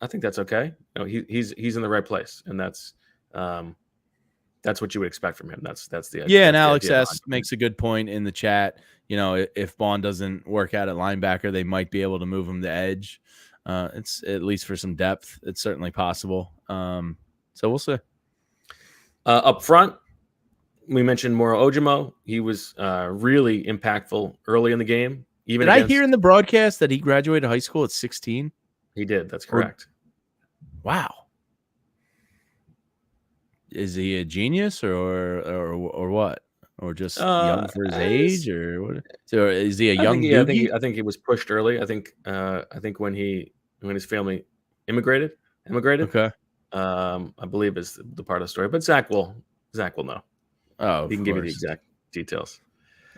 I think that's okay. He's in the right place, and that's what you would expect from him. That's the idea. Yeah, and Alex S makes a good point in the chat. If Bond doesn't work out at linebacker, they might be able to move him to edge. It's at least for some depth. It's certainly possible. So we'll see. Up front, we mentioned Moro Ojimo. He was really impactful early in the game. Did I hear in the broadcast that he graduated high school at 16? He did. That's correct. Wow. Is he a genius or what? Or just young for his age, or what? So is he a young doogie? I think he was pushed early. I think when his family immigrated. Okay. I believe is the part of the story. But Zach will know. Oh, he can give you the exact details.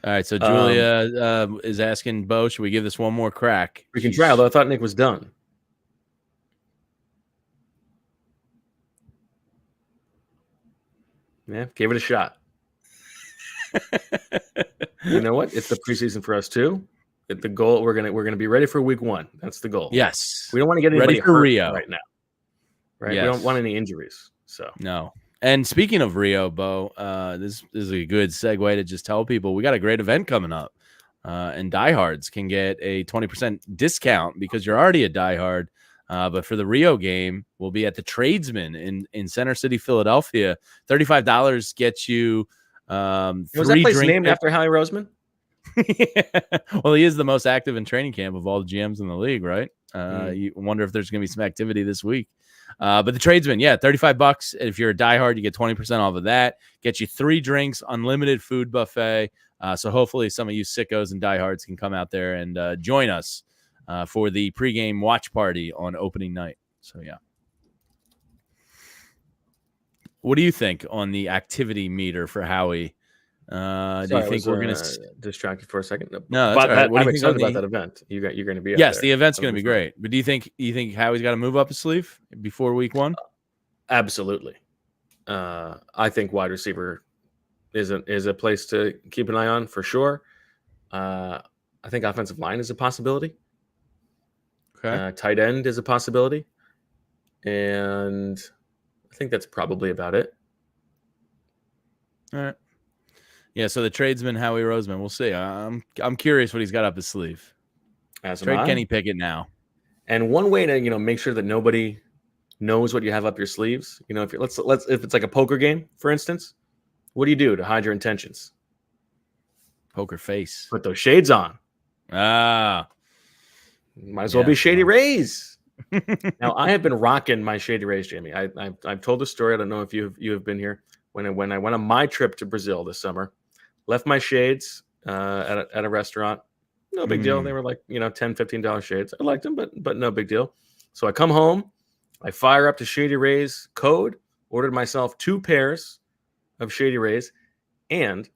All right. So Julia is asking Bo, should we give this one more crack? We can try. Although I thought Nick was done. Yeah, gave it a shot. You know what? It's the preseason for us too. The goal we're gonna be ready for week 1. That's the goal. Yes. We don't want to get anybody hurt right now. Right. Yes. We don't want any injuries. So no. And speaking of Rio, Bo, this is a good segue to just tell people we got a great event coming up. And diehards can get a 20% discount because you're already a diehard. But for the Rio game, we'll be at the Tradesman in Center City, Philadelphia. $35 gets you was that place named after Howie Roseman? Well, he is the most active in training camp of all the GMs in the league, right? You wonder if there's going to be some activity this week. But the Tradesman, yeah, $35. If you're a diehard, you get 20% off of that. Get you 3 drinks, unlimited food buffet. So hopefully some of you sickos and diehards can come out there and join us for the pregame watch party on opening night. So, yeah. What do you think on the activity meter for Howie? Do you think we're going to distract you for a second? No, but right. I'm excited about that event. You're going to be. Yes, the event's going to be great. But do you think Howie's got to move up his sleeve before week 1? Absolutely. I think wide receiver is a place to keep an eye on for sure. I think offensive line is a possibility. Okay. Tight end is a possibility, and I think that's probably about it. All right. Yeah, so the tradesman Howie Roseman, we'll see. I'm curious what he's got up his sleeve. Trade Kenny Pickett now. And one way to make sure that nobody knows what you have up your sleeves. If if it's like a poker game, for instance, what do you do to hide your intentions? Poker face. Put those shades on. Might as well be Shady Rays. Now I have been rocking my Shady Rays, Jamie. I've told the story. I don't know if you have been here when I went on my trip to Brazil this summer. Left my shades at a restaurant. No big deal. They were like $10, $15 shades. I liked them, but no big deal. So I come home, I fire up the Shady Rays code, ordered myself 2 pairs of Shady Rays, and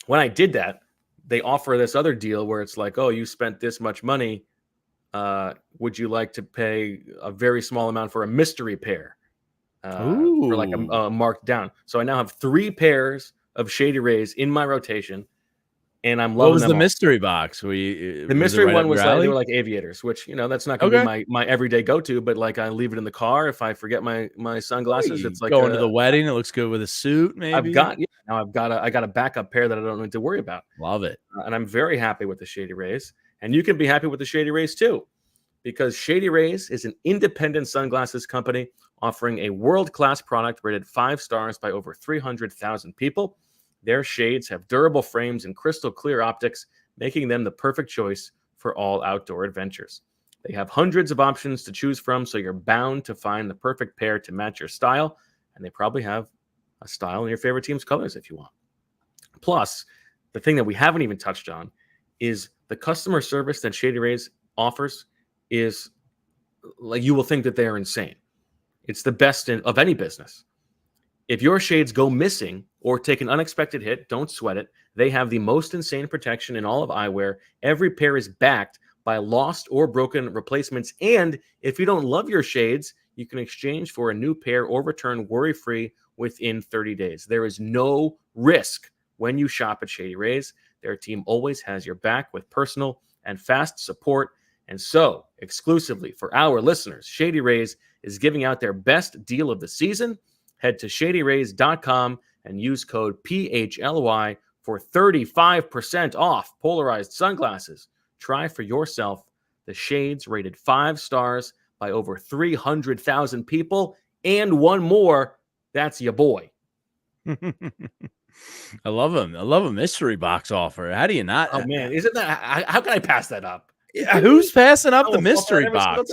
when I did that, they offer this other deal where it's like, oh, you spent this much money. Would you like to pay a very small amount for a mystery pair? For like a marked down. So I now have 3 pairs of Shady Rays in my rotation, and I'm loving them. What was the all. Mystery box? The mystery one was like, they were like aviators, which that's not going to be my everyday go-to, but like I leave it in the car if I forget my sunglasses. It's like going to the wedding. It looks good with a suit. Maybe I got a backup pair that I don't need to worry about. Love it, and I'm very happy with the Shady Rays, and you can be happy with the Shady Rays too, because Shady Rays is an independent sunglasses company offering a world-class product rated 5 stars by over 300,000 people. Their shades have durable frames and crystal clear optics, making them the perfect choice for all outdoor adventures. They have hundreds of options to choose from, so you're bound to find the perfect pair to match your style, and they probably have a style in your favorite team's colors if you want. Plus, the thing that we haven't even touched on is the customer service that Shady Rays offers is like you will think that they are insane. It's the best of any business. If your shades go missing or take an unexpected hit, don't sweat it. They have the most insane protection in all of eyewear. Every pair is backed by lost or broken replacements. And if you don't love your shades, you can exchange for a new pair or return worry-free within 30 days. There is no risk when you shop at Shady Rays. Their team always has your back with personal and fast support. And so, exclusively for our listeners, Shady Rays is giving out their best deal of the season. Head to shadyrays.com and use code PHLY for 35% off polarized sunglasses. Try for yourself the shades rated 5 stars by over 300,000 people and one more. That's your boy. I love him. I love a mystery box offer. How do you not? Oh, man. Isn't that? How can I pass that up? Yeah, who's passing up the mystery box?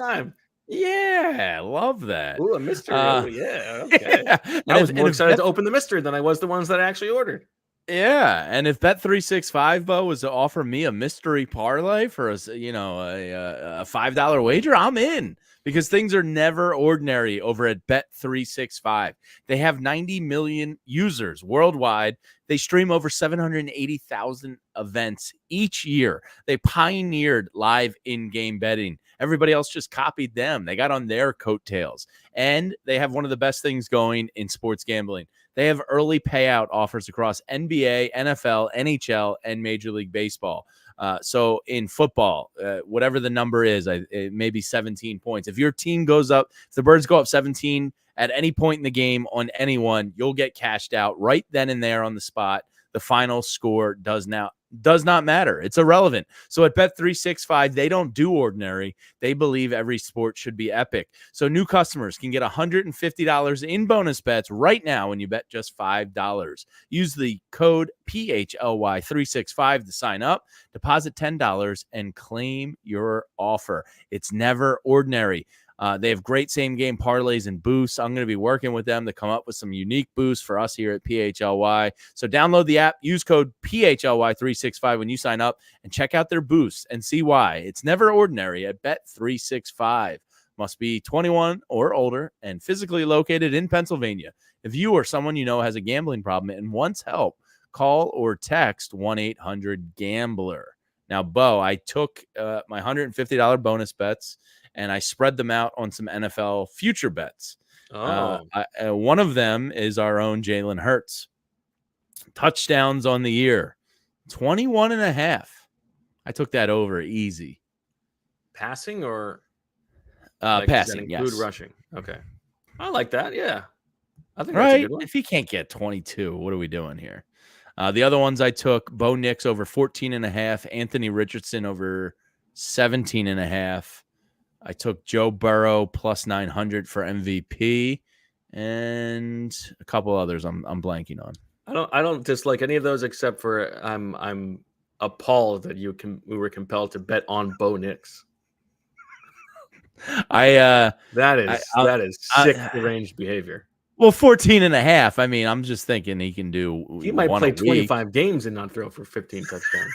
Yeah, love that. Ooh, a mystery. Oh, yeah. Okay. Yeah. I was more excited to open the mystery than I was the ones that I actually ordered. Yeah, and if Bet365, Bo, was to offer me a mystery parlay for a $5 wager, I'm in, because things are never ordinary over at Bet365. They have 90 million users worldwide. They stream over 780,000 events each year. They pioneered live in-game betting. Everybody else just copied them. They got on their coattails, and they have one of the best things going in sports gambling. They have early payout offers across NBA, NFL, NHL, and Major League Baseball. So in football, whatever the number is, it may be 17 points. If your team goes up, if the Birds go up 17 at any point in the game on anyone, you'll get cashed out right then and there on the spot. The final score does not matter. It's irrelevant. So at Bet365, they don't do ordinary. They believe every sport should be epic. So new customers can get $150 in bonus bets right now when you bet just $5. Use the code PHLY365 to sign up, deposit $10, and claim your offer. It's never ordinary. They have great same-game parlays and boosts. I'm going to be working with them to come up with some unique boosts for us here at PHLY. So download the app, use code PHLY365 when you sign up, and check out their boosts and see why. It's never ordinary at Bet365. Must be 21 or older and physically located in Pennsylvania. If you or someone you know has a gambling problem and wants help, call or text 1-800-GAMBLER. Now, Bo, I took my $150 bonus bets, and I spread them out on some NFL future bets. One of them is our own Jalen Hurts. Touchdowns on the year, 21.5. I took that over easy. Passing or passing, include yes. rushing? Okay. I like that, yeah. I think right? That's a good one. If he can't get 22, what are we doing here? The other ones I took, Bo Nix over 14.5, Anthony Richardson over 17.5. I took Joe Burrow plus 900 for MVP, and a couple others I'm blanking on. I don't dislike any of those except for I'm appalled that we were compelled to bet on Bo Nix. That is sick, deranged behavior. Well, 14.5. I mean, I'm just thinking he can do. He might play 25 games and not throw for 15 touchdowns.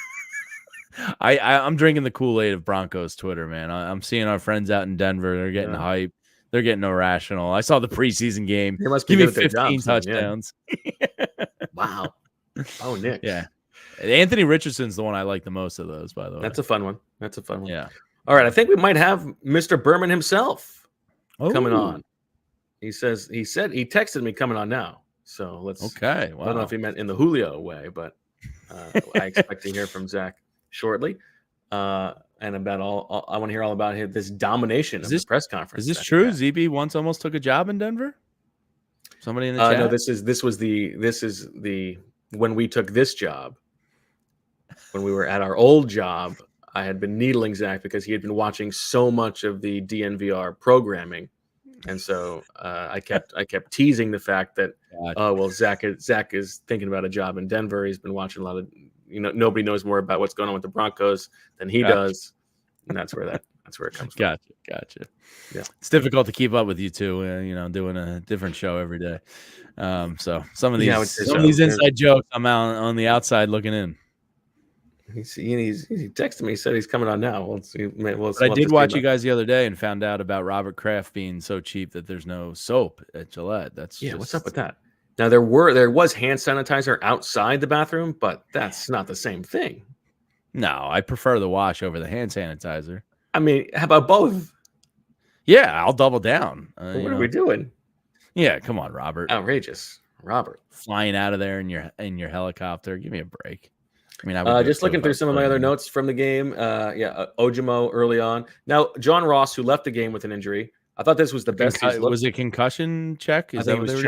I'm drinking the Kool-Aid of Broncos Twitter, man. I'm seeing our friends out in Denver. They're getting hype. They're getting irrational. I saw the preseason game. They must give me 15 touchdowns. Wow. Oh, Nick. Yeah. Anthony Richardson's the one I like the most of those, by the way. That's a fun one. Yeah. All right. I think we might have Mr. Berman himself coming on. He said he texted me coming on now. So let's. Okay. Wow. I don't know if he meant in the Julio way, but I expect to hear from Zach shortly. And about I want to hear all about this domination of this press conference. Is this true? ZB once almost took a job in Denver? Somebody in the chat? No, this is the when we took this job, when we were at our old job, I had been needling Zach because he had been watching so much of the DNVR programming. And so I kept teasing the fact that, Zach is thinking about a job in Denver. He's been watching a lot of, nobody knows more about what's going on with the Broncos than he does. And that's where it comes from. Gotcha. Yeah. It's difficult to keep up with you two, doing a different show every day. So some of these inside jokes, I'm out on the outside looking in. He texted me. He said he's coming on now. I did watch you guys the other day and found out about Robert Kraft being so cheap that there's no soap at Gillette. What's up with that? Now there was hand sanitizer outside the bathroom, but that's not the same thing. No, I prefer the wash over the hand sanitizer. I mean, how about both? Yeah, I'll double down. What are we doing? Yeah, come on, Robert. Outrageous, Robert. Flying out of there in your helicopter. Give me a break. I mean, just looking through some of my other notes from the game. Ojimo early on. Now, John Ross, who left the game with an injury, I thought this was the best. Was it concussion check? Is that what was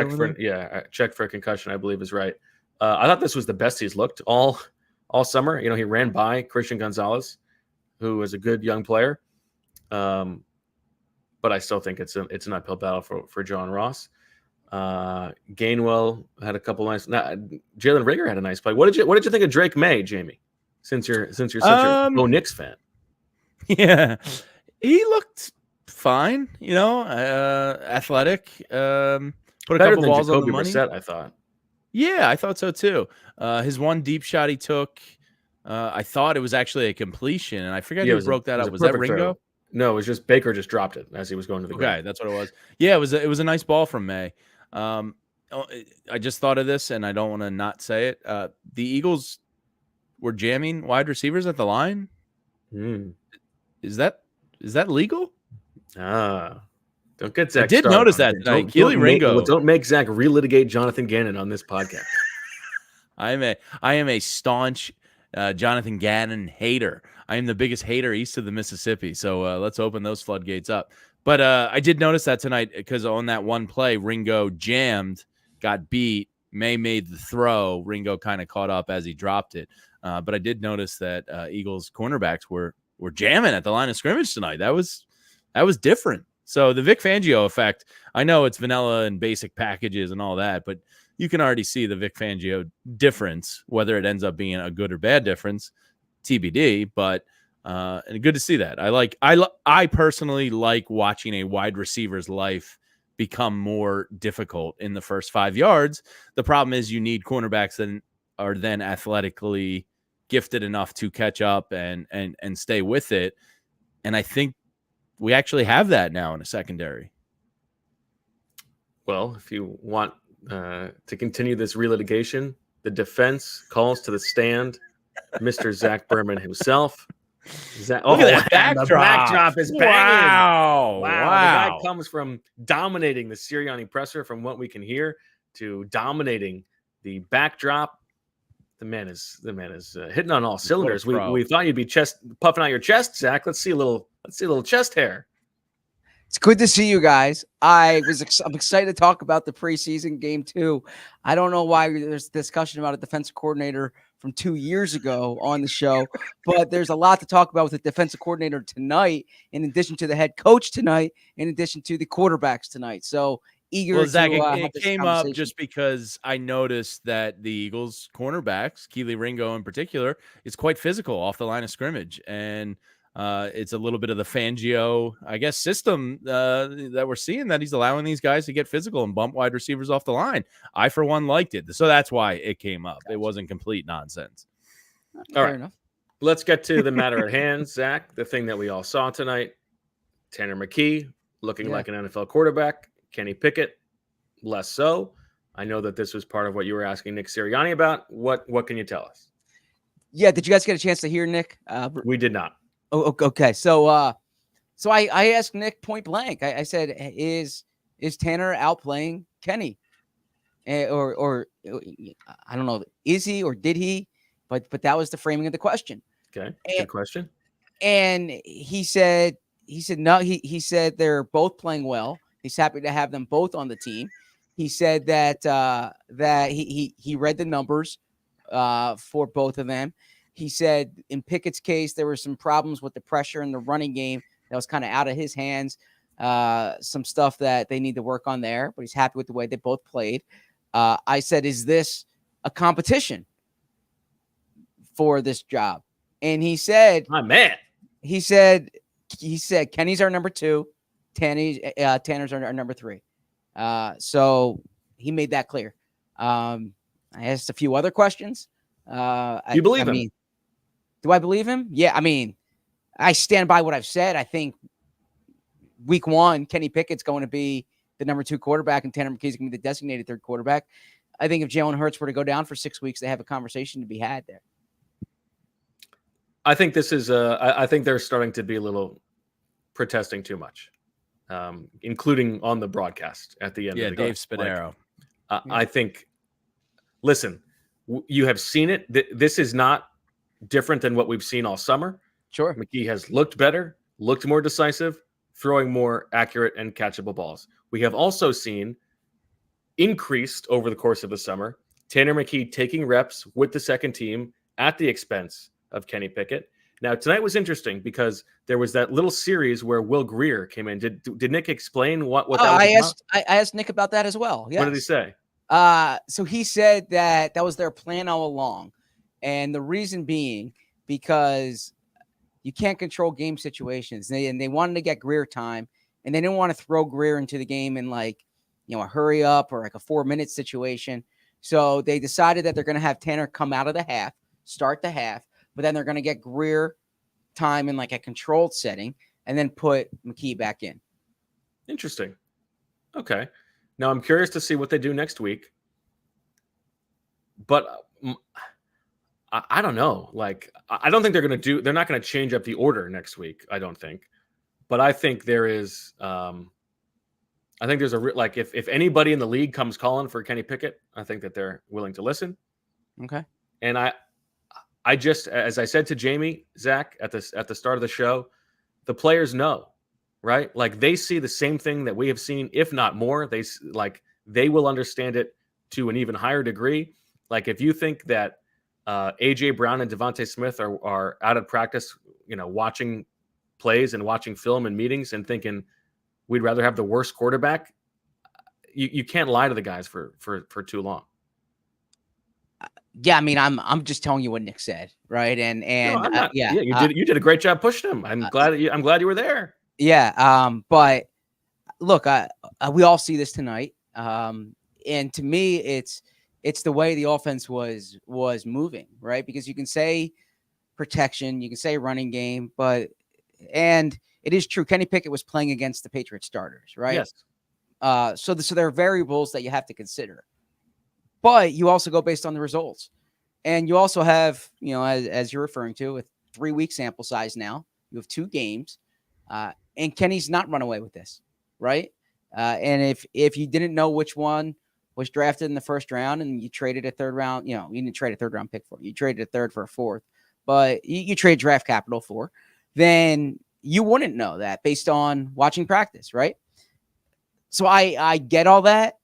check for a concussion? I believe is right. I thought this was the best he's looked all summer. He ran by Christian Gonzalez, who was a good young player, but I still think it's an uphill battle for John Ross. Gainwell had a couple nice. Jalen Reagor had a nice play. What did you think of Drake May, Jamie? Since you're such a Bo Nix fan. Yeah, he looked fine, athletic. Put a Better couple than balls on the Jacoby money. Brissett, I thought. Yeah, I thought so too. His one deep shot he took, I thought it was actually a completion, and I forget who broke that up. Was that Ringo? Throw. No, it was just Baker just dropped it as he was going to the ground. Okay, that's what it was. Yeah, it was a nice ball from May. I just thought of this, and I don't want to not say it. The Eagles were jamming wide receivers at the line. Is that legal? Don't get Zach. I did notice that tonight. Keely Ringo. Don't make Zach relitigate Jonathan Gannon on this podcast. I am a staunch Jonathan Gannon hater. I am the biggest hater east of the Mississippi. So let's open those floodgates up. But I did notice that tonight because on that one play, Ringo jammed, got beat. May made the throw. Ringo kind of caught up as he dropped it. But I did notice that Eagles cornerbacks were jamming at the line of scrimmage tonight. That was different. So the Vic Fangio effect, I know it's vanilla and basic packages and all that, but you can already see the Vic Fangio difference, whether it ends up being a good or bad difference, TBD. But and good to see that. I personally like watching a wide receiver's life become more difficult in the first 5 yards. The problem is you need cornerbacks that are then athletically gifted enough to catch up and stay with it. And I think we actually have that now in a secondary. Well, if you want to continue this relitigation, the defense calls to the stand Mr. Zack Burman himself. Look at that backdrop. The backdrop is banging. Wow. The guy comes from dominating the Sirianni presser, from what we can hear, to dominating the backdrop. The man is hitting on all cylinders. We thought you'd be puffing out your chest, Zach. Let's see a little chest hair. It's good to see you guys. I'm excited to talk about the preseason game too. I don't know why there's discussion about a defensive coordinator from 2 years ago on the show, but there's a lot to talk about with the defensive coordinator tonight, in addition to the head coach tonight, in addition to the quarterbacks tonight. So eager. Well, Zach, it came up just because I noticed that the Eagles cornerbacks, Keely Ringo in particular, is quite physical off the line of scrimmage, and it's a little bit of the Fangio, I guess, system that we're seeing, that he's allowing these guys to get physical and bump wide receivers off the line. I, for one, liked it. So that's why it came up. Gotcha. It wasn't complete nonsense. All right. Enough. Let's get to the matter at hand, Zach. The thing that we all saw tonight, Tanner McKee looking like an NFL quarterback. Kenny Pickett, less so. I know that this was part of what you were asking Nick Sirianni about. What can you tell us? Yeah, did you guys get a chance to hear Nick? We did not. Oh, okay. So I asked Nick point blank. I said, "Is Tanner outplaying Kenny, or I don't know, is he or did he?" But that was the framing of the question. Okay, good question. And he said no. He said they're both playing well. He's happy to have them both on the team. He said that he read the numbers for both of them. He said in Pickett's case, there were some problems with the pressure in the running game that was kind of out of his hands. Some stuff that they need to work on there, but he's happy with the way they both played. I said, is this a competition for this job? And he said, my man, he said, Kenny's our number 2. Tanner's our number 3. So he made that clear. I asked a few other questions. You believe him? Do I believe him? Yeah. I mean, I stand by what I've said. I think week 1, Kenny Pickett's going to be the number 2 quarterback and Tanner McKee's going to be the designated 3rd quarterback. I think if Jalen Hurts were to go down for 6 weeks, they have a conversation to be had there. I think this is I think they're starting to be a little protesting too much, including on the broadcast at the end. Yeah, of the Dave Spadaro. I think, listen, you have seen it. This is not different than what we've seen all summer. Sure. McKee has looked better, looked more decisive, throwing more accurate and catchable balls. We have also seen increased over the course of the summer, Tanner McKee taking reps with the second team at the expense of Kenny Pickett. Now, tonight was interesting because there was that little series where Will Grier came in. Did Nick explain what that was I asked Nick about that as well. Yes. What did he say? So he said that was their plan all along. And the reason being because you can't control game situations. And they wanted to get Grier time. and they didn't want to throw Greer into the game in like, a hurry up or like a 4-minute situation. So they decided that they're going to have Tanner come out of the half, start the half, but then they're going to get Greer time in like a controlled setting and then put McKee back in. Interesting. Okay. Now I'm curious to see what they do next week. But I don't know. Like, I don't think they're not going to change up the order next week. I don't think. But I think there is, I think there's if anybody in the league comes calling for Kenny Pickett, I think that they're willing to listen. Okay. And I just, as I said to Jamie, Zach, at the start of the show, the players know, right? Like they see the same thing that we have seen, if not more. They will understand it to an even higher degree. Like if you think that AJ Brown and Devontae Smith are out of practice, watching plays and watching film and meetings and thinking we'd rather have the worst quarterback, you can't lie to the guys for too long. Yeah, I mean, I'm just telling you what Nick said, right? And you did a great job pushing him. I'm glad you were there. Yeah, but look, we all see this tonight, and to me, it's the way the offense was moving, right? Because you can say protection, you can say running game, and it is true. Kenny Pickett was playing against the Patriots starters, right? Yes. So there are variables that you have to consider. But you also go based on the results. And you also have, as you're referring to, a 3-week sample size now. You have 2 games. And Kenny's not run away with this, right? And if you didn't know which one was drafted in the first round and you traded a third round, you didn't trade a third round pick for it. You traded a third for a fourth. But you trade draft capital for, then you wouldn't know that based on watching practice, right? So I get all that.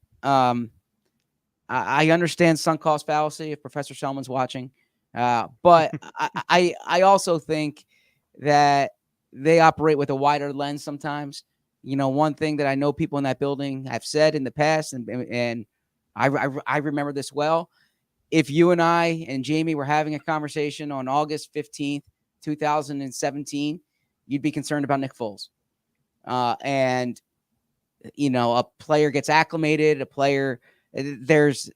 I understand sunk cost fallacy if Professor Selman's watching, but I also think that they operate with a wider lens sometimes. One thing that I know people in that building have said in the past, and I remember this well. If you and I and Jamie were having a conversation on August 15th, 2017, you'd be concerned about Nick Foles. And a player gets acclimated, there's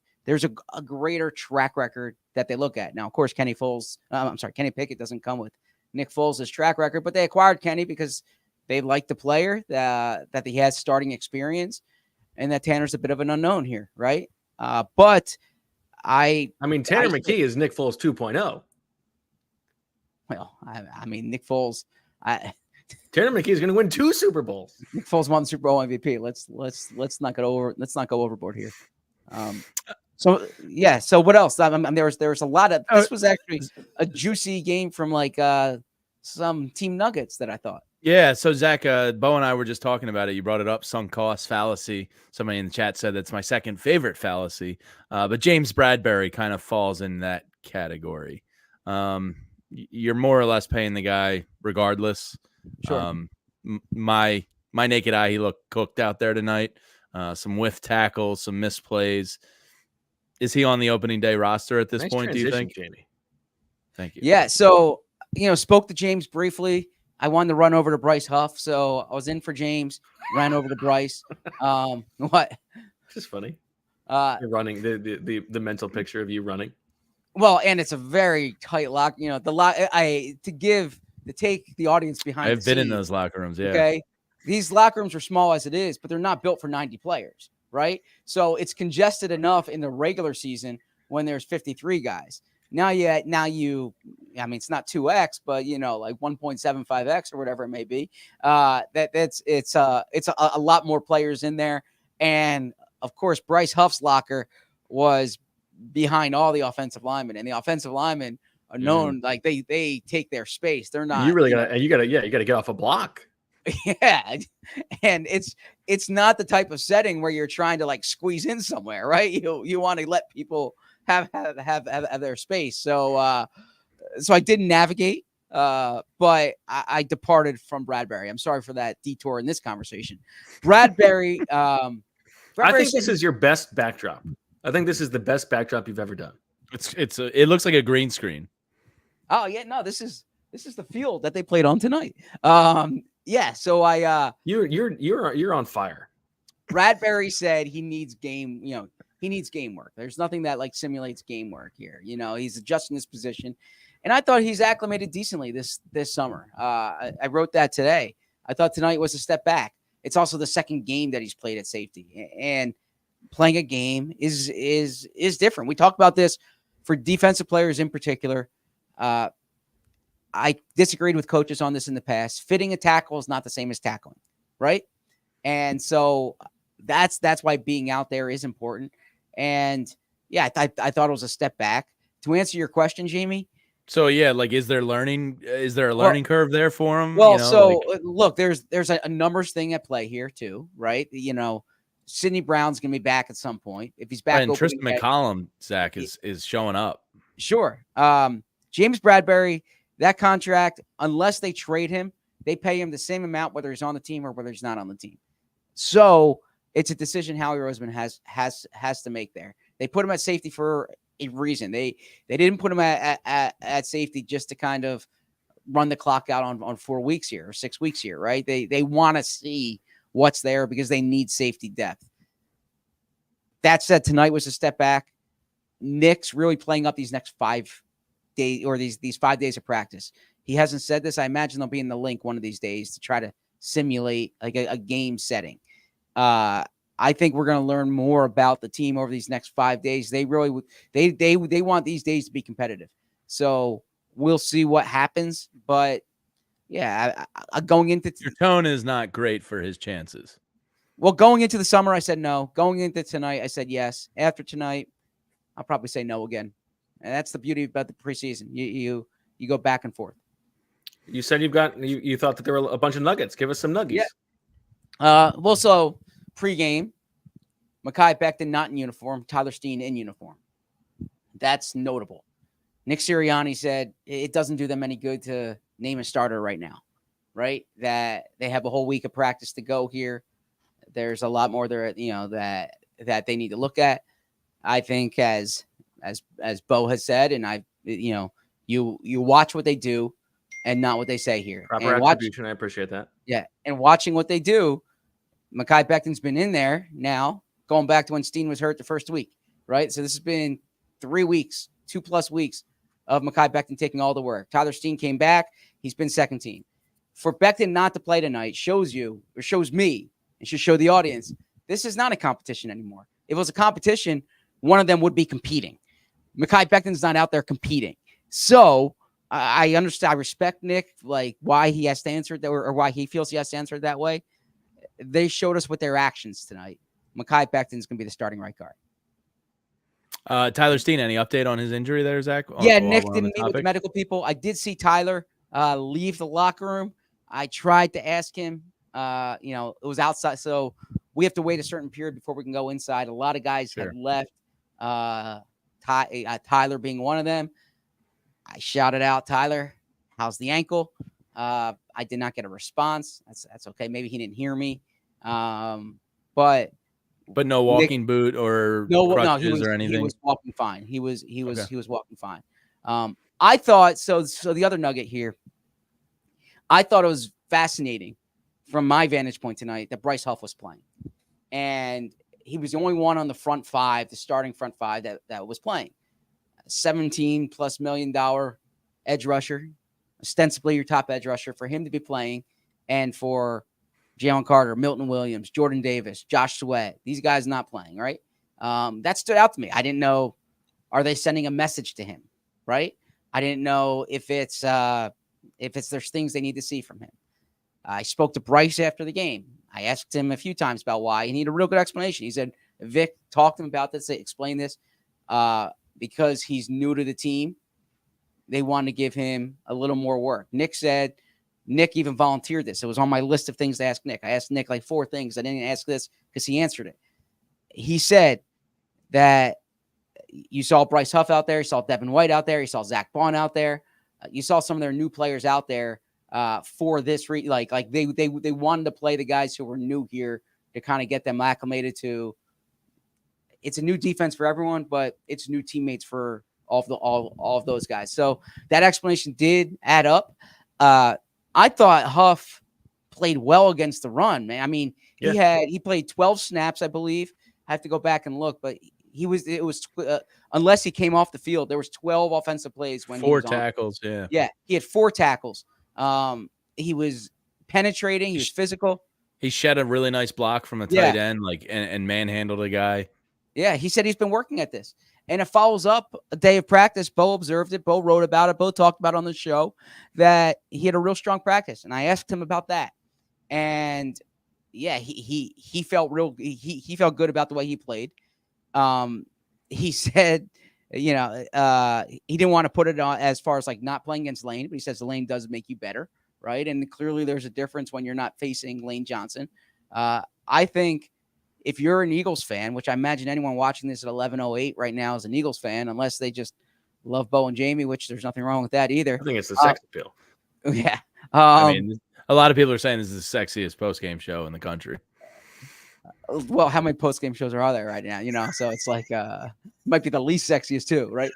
a greater track record that they look at. Now, of course, Kenny Pickett doesn't come with Nick Foles' track record, but they acquired Kenny because they like the player that he has starting experience and that Tanner's a bit of an unknown here. Right. But Tanner McKee is Nick Foles 2.0. Well, I mean, Nick Foles, Tanner McKee is going to win 2 Super Bowls. Nick Foles won the Super Bowl MVP. Let's not go overboard here. So what else? There was a lot of. This was actually a juicy game from some team nuggets that I thought. Yeah. So Zach, Bo and I were just talking about it. You brought it up, sunk cost fallacy. Somebody in the chat said that's my second favorite fallacy. But James Bradbury kind of falls in that category. You're more or less paying the guy regardless. Sure. My naked eye, he looked cooked out there tonight. Some whiff tackles, some misplays. Is he on the opening day roster at this point, do you think? Jamie. Thank you. Yeah, so, spoke to James briefly. I wanted to run over to Bryce Huff, so I was in for James, ran over to Bryce. What? This is funny. You're running, the mental picture of you running. Well, and it's a very tight lock. To take the audience behind I've been in those locker rooms, yeah. Okay. These locker rooms are small as it is, but they're not built for 90 players, right? So it's congested enough in the regular season when there's 53 guys. Now it's not 2x, but 1.75x or whatever it may be. It's a lot more players in there. And of course, Bryce Huff's locker was behind all the offensive linemen, and the offensive linemen are known they take their space. They're not. You really gotta get off a block. Yeah, and it's not the type of setting where you're trying to squeeze in somewhere, right? You want to let people have their space. So I didn't navigate, but I departed from Bradbury. I'm sorry for that detour in this conversation. Bradbury. I think this is your best backdrop. I think this is the best backdrop you've ever done. It looks like a green screen. Oh yeah, no, this is the field that they played on tonight. Yeah. So You're on fire. Bradbury said he needs game, he needs game work. There's nothing that like simulates game work here. He's adjusting his position. And I thought he's acclimated decently this summer. I wrote that today. I thought tonight was a step back. It's also the second game that he's played at safety. And playing a game is different. We talked about this for defensive players in particular. I disagreed with coaches on this in the past. Fitting a tackle is not the same as tackling, right? And so that's why being out there is important. And yeah, I thought it was a step back. To answer your question, Jamie. So yeah, like is there a learning curve there for him? Well, look, there's a numbers thing at play here too, right? Sidney Brown's gonna be back at some point. If he's back, and Tristan McCollum, Zach, is showing up. Sure. James Bradbury, that contract, unless they trade him, they pay him the same amount whether he's on the team or whether he's not on the team. So it's a decision Howie Roseman has to make there. They put him at safety for a reason. They didn't put him at safety just to kind of run the clock out on 4 weeks here or 6 weeks here, right? They want to see what's there because they need safety depth. That said, tonight was a step back. Nick's really playing up these next 5 days or these 5 days of practice. He hasn't said this. I imagine they'll be in the link one of these days to try to simulate like a game setting. I think we're going to learn more about the team over these next 5 days. They really they want these days to be competitive. So we'll see what happens. But yeah, going into your tone is not great for his chances. Well, going into the summer, I said no. Going into tonight, I said yes. After tonight, I'll probably say no again. And that's the beauty about the preseason. You go back and forth. You said you thought that there were a bunch of nuggets. Give us some nuggies. Yeah. Well, so pregame, Mekhi Becton not in uniform, Tyler Steen in uniform. That's notable. Nick Sirianni said it doesn't do them any good to name a starter right now, right? That they have a whole week of practice to go here. There's a lot more there, that they need to look at. I think as Bo has said, and you watch what they do and not what they say here. Proper attribution. I appreciate that. Yeah. And watching what they do, Mekhi Becton's been in there now, going back to when Steen was hurt the first week, right? So this has been 3 weeks, 2+ weeks of Mekhi Becton taking all the work. Tyler Steen came back. He's been second team. For Becton not to play tonight shows me, and should show the audience, this is not a competition anymore. If it was a competition, one of them would be competing. Mekhi Becton's not out there competing. So I understand. I respect Nick, like why he has to answer that or why he feels he has to answer it that way. They showed us with their actions tonight. Mekhi Becton's going to be the starting right guard. Tyler Steen, any update on his injury there, Zach? Yeah, Nick didn't meet with the medical people. I did see Tyler leave the locker room. I tried to ask him. It was outside, so we have to wait a certain period before we can go inside. A lot of guys have left. Tyler being one of them. I shouted out, Tyler, how's the ankle? I did not get a response. That's okay. Maybe he didn't hear me. But no walking boot or crutches or anything. He was walking fine. He was walking fine. I thought so. The other nugget here, I thought it was fascinating from my vantage point tonight that Bryce Huff was playing, and he was the only one on the front five, the starting front five that was playing. $17+ million edge rusher, ostensibly your top edge rusher, for him to be playing, and for Jalen Carter, Milton Williams, Jordan Davis, Josh Sweat, these guys not playing, right? That stood out to me. I didn't know, are they sending a message to him, right? I didn't know if it's there's things they need to see from him. I spoke to Bryce after the game. I asked him a few times about why. He needed a real good explanation. He said, Vic, talk to him about this, explain this, because he's new to the team. They wanted to give him a little more work. Nick even volunteered this. It was on my list of things to ask Nick. I asked Nick like 4 things. I didn't ask this because he answered it. He said that you saw Bryce Huff out there. You saw Devin White out there. You saw Zach Bond out there. You saw some of their new players out there for this. They wanted to play the guys who were new here to kind of get them acclimated to. It's a new defense for everyone, but it's new teammates for all of those guys. So that explanation did add up. I thought Huff played well against the run, man. I mean, he played 12 snaps, I believe. I have to go back and look, but unless he came off the field, there was 12 offensive plays when 4 tackles. Yeah, he had 4 tackles. He was penetrating. He was physical. He shed a really nice block from a tight end, and manhandled a guy. Yeah, he said he's been working at this. And it follows up a day of practice. Bo observed it. Bo wrote about it. Bo talked about it on the show that he had a real strong practice. And I asked him about that. And yeah, he felt he felt good about the way he played. He said, he didn't want to put it on as far as like not playing against Lane, but he says the Lane does make you better, right? And clearly there's a difference when you're not facing Lane Johnson. I think if you're an Eagles fan, which I imagine anyone watching this at 11:08 right now is an Eagles fan, unless they just love Bo and Jamie, which there's nothing wrong with that either. I think it's the sex appeal. Yeah. I mean, a lot of people are saying this is the sexiest postgame show in the country. Well, how many postgame shows are there right now? So it's like might be the least sexiest too, right?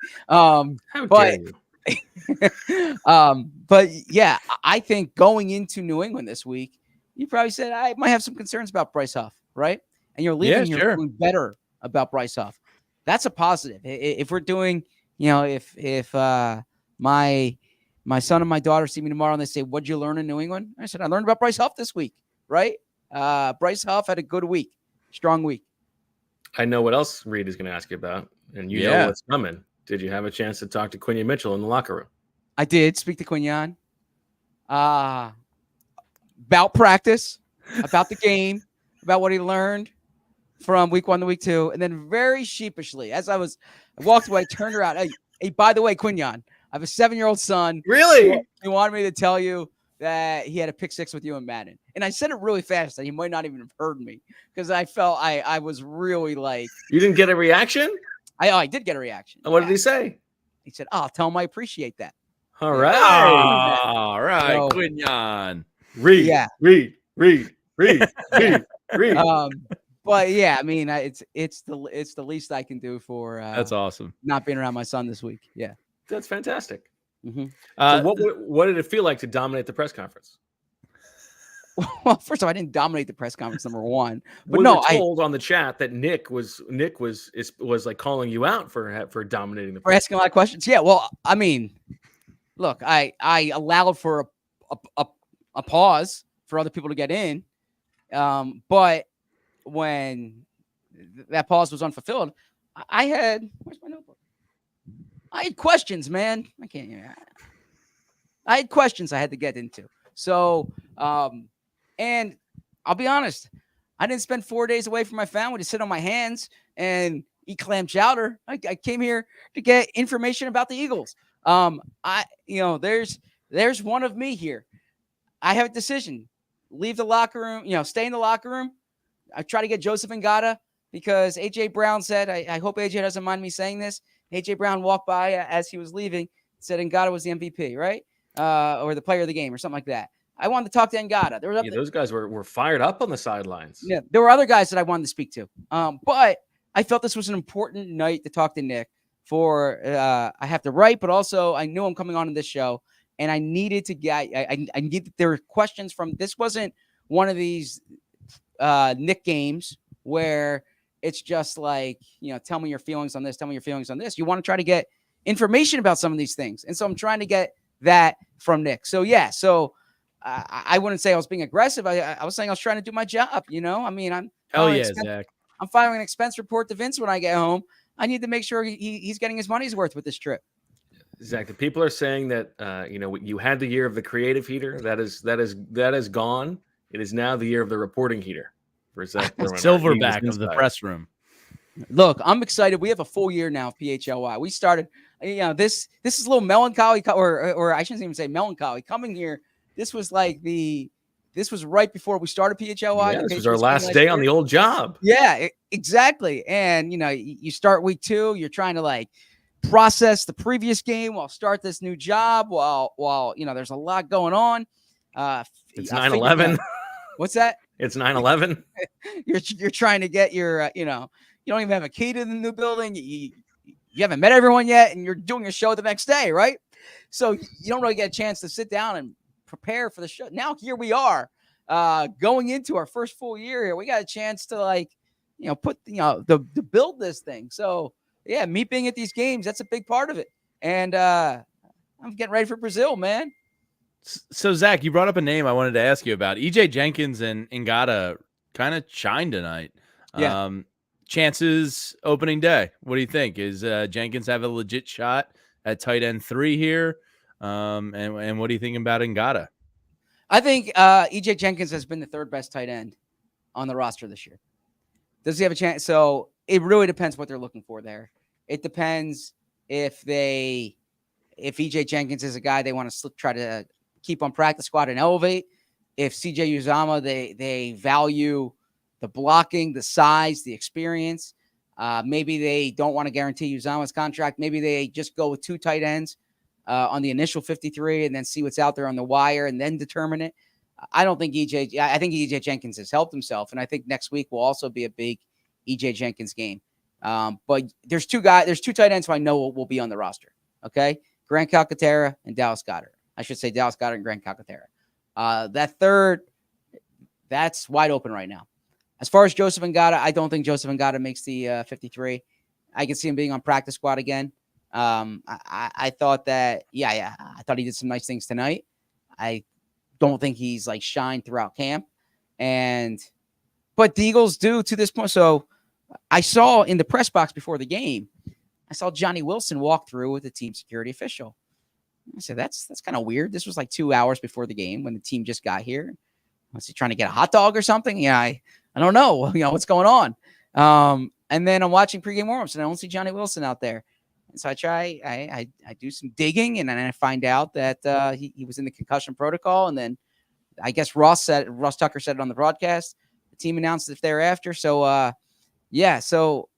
But yeah, I think going into New England this week, you probably said I might have some concerns about Bryce Huff, right? And you're leaving here feeling better about Bryce Huff. That's a positive. If we're doing, if my son and my daughter see me tomorrow and they say, "What'd you learn in New England?" I said, "I learned about Bryce Huff this week," right? Bryce Huff had a good week, strong week. I know what else Reed is going to ask you about, and you know what's coming. Did you have a chance to talk to Quinion Mitchell in the locker room? I did speak to Quinion about practice, about the game, about what he learned from week 1 to week 2, and then very sheepishly, as I walked away, turned around. Hey, by the way, Quinion, I have a 7-year-old son. Really? He wanted me to tell you that he had a pick 6 with you and Madden. And I said it really fast that he might not even have heard me because I felt I was really like. You didn't get a reaction? I did get a reaction. And what did he say? He said, "Oh, tell him I appreciate that." All right. All right. So, Quinion. Read. But yeah, I mean, it's the least I can do for that's awesome. Not being around my son this week. Yeah, that's fantastic. Mm-hmm. So what did it feel like to dominate the press conference? Well, first of all, I didn't dominate the press conference, number one. But we were told on the chat that Nick was like calling you out for dominating the press. For asking a lot of questions. Yeah, well, I mean, look, I allowed for a pause for other people to get in, but when that pause was unfulfilled, I had where's my notebook? I had questions, man. I had questions I had to get into. So, and I'll be honest, I didn't spend 4 days away from my family to sit on my hands and eat clam chowder. I came here to get information about the Eagles. There's one of me here. I have a decision: leave the locker room, stay in the locker room. I try to get Joseph Ngata because AJ Brown said, I hope AJ doesn't mind me saying this. AJ Brown walked by as he was leaving, said Ngata was the MVP, right? Or the player of the game or something like that. I wanted to talk to Ngata. Those guys were fired up on the sidelines. Yeah, there were other guys that I wanted to speak to. But I felt this was an important night to talk to Nick for I have to write, but also I knew I'm coming on in this show, and I needed to get there were questions from this wasn't one of these Nick games where it's just like, tell me your feelings on this, tell me your feelings on this. You want to try to get information about some of these things. And so I'm trying to get that from Nick. So, yeah. So I wouldn't say I was being aggressive. I was saying I was trying to do my job. I mean, Zach. I'm filing an expense report to Vince when I get home. I need to make sure he's getting his money's worth with this trip. Zach, the people are saying that, you had the year of the creative heater. That is gone. It is now the year of the reporting heater for Zach Burman. Silverback of the press room. Look, I'm excited. We have a full year now of PHLY. We started, this is a little melancholy, or I shouldn't even say melancholy. Coming here, this was right before we started PHLY. Yeah, this was our last day on the old job. Yeah, exactly. And, you start week 2, you're trying to process the previous game while start this new job while there's a lot going on. It's 9/11. What's that? It's 9/11. You're trying to get your, you don't even have a key to the new building. You haven't met everyone yet, and you're doing a show the next day, right? So you don't really get a chance to sit down and prepare for the show. Now here we are, going into our first full year here, we got a chance to to build this thing. So yeah, me being at these games, that's a big part of it. And I'm getting ready for Brazil, man. So Zach, you brought up a name I wanted to ask you about. EJ Jenkins and Ngata kind of shined tonight. Yeah. Chances opening day. What do you think? Is Jenkins have a legit shot at tight end 3 here? And what do you think about Ngata? I think EJ Jenkins has been the third best tight end on the roster this year. Does he have a chance? So it really depends what they're looking for there. It depends if EJ Jenkins is a guy they want to try to keep on practice squad and elevate. If CJ Uzomah, they value the blocking, the size, the experience. Maybe they don't want to guarantee Uzomah's contract. Maybe they just go with 2 tight ends on the initial 53 and then see what's out there on the wire and then determine it. I think EJ Jenkins has helped himself. And I think next week will also be a big EJ Jenkins game. But there's 2 tight ends who I know will be on the roster. Okay. Grant Calcaterra and Dallas Goedert. I should say Dallas Goedert and Grant Calcaterra. That third, that's wide open right now. As far as Joseph Ngata, I don't think Joseph Ngata makes the 53. I can see him being on practice squad again. I thought that, I thought he did some nice things tonight. I don't think he's like shined throughout camp. But the Eagles do to this point. So I saw in the press box before the game, I saw Johnny Wilson walk through with the team security official. I said, that's kind of weird. This was like 2 hours before the game when the team just got here. Was he trying to get a hot dog or something? Yeah, I don't know. What's going on? And then I'm watching pregame warmups and I don't see Johnny Wilson out there. And so I do some digging and then I find out that he was in the concussion protocol. And then I guess Ross Tucker said it on the broadcast. The team announced it thereafter. So so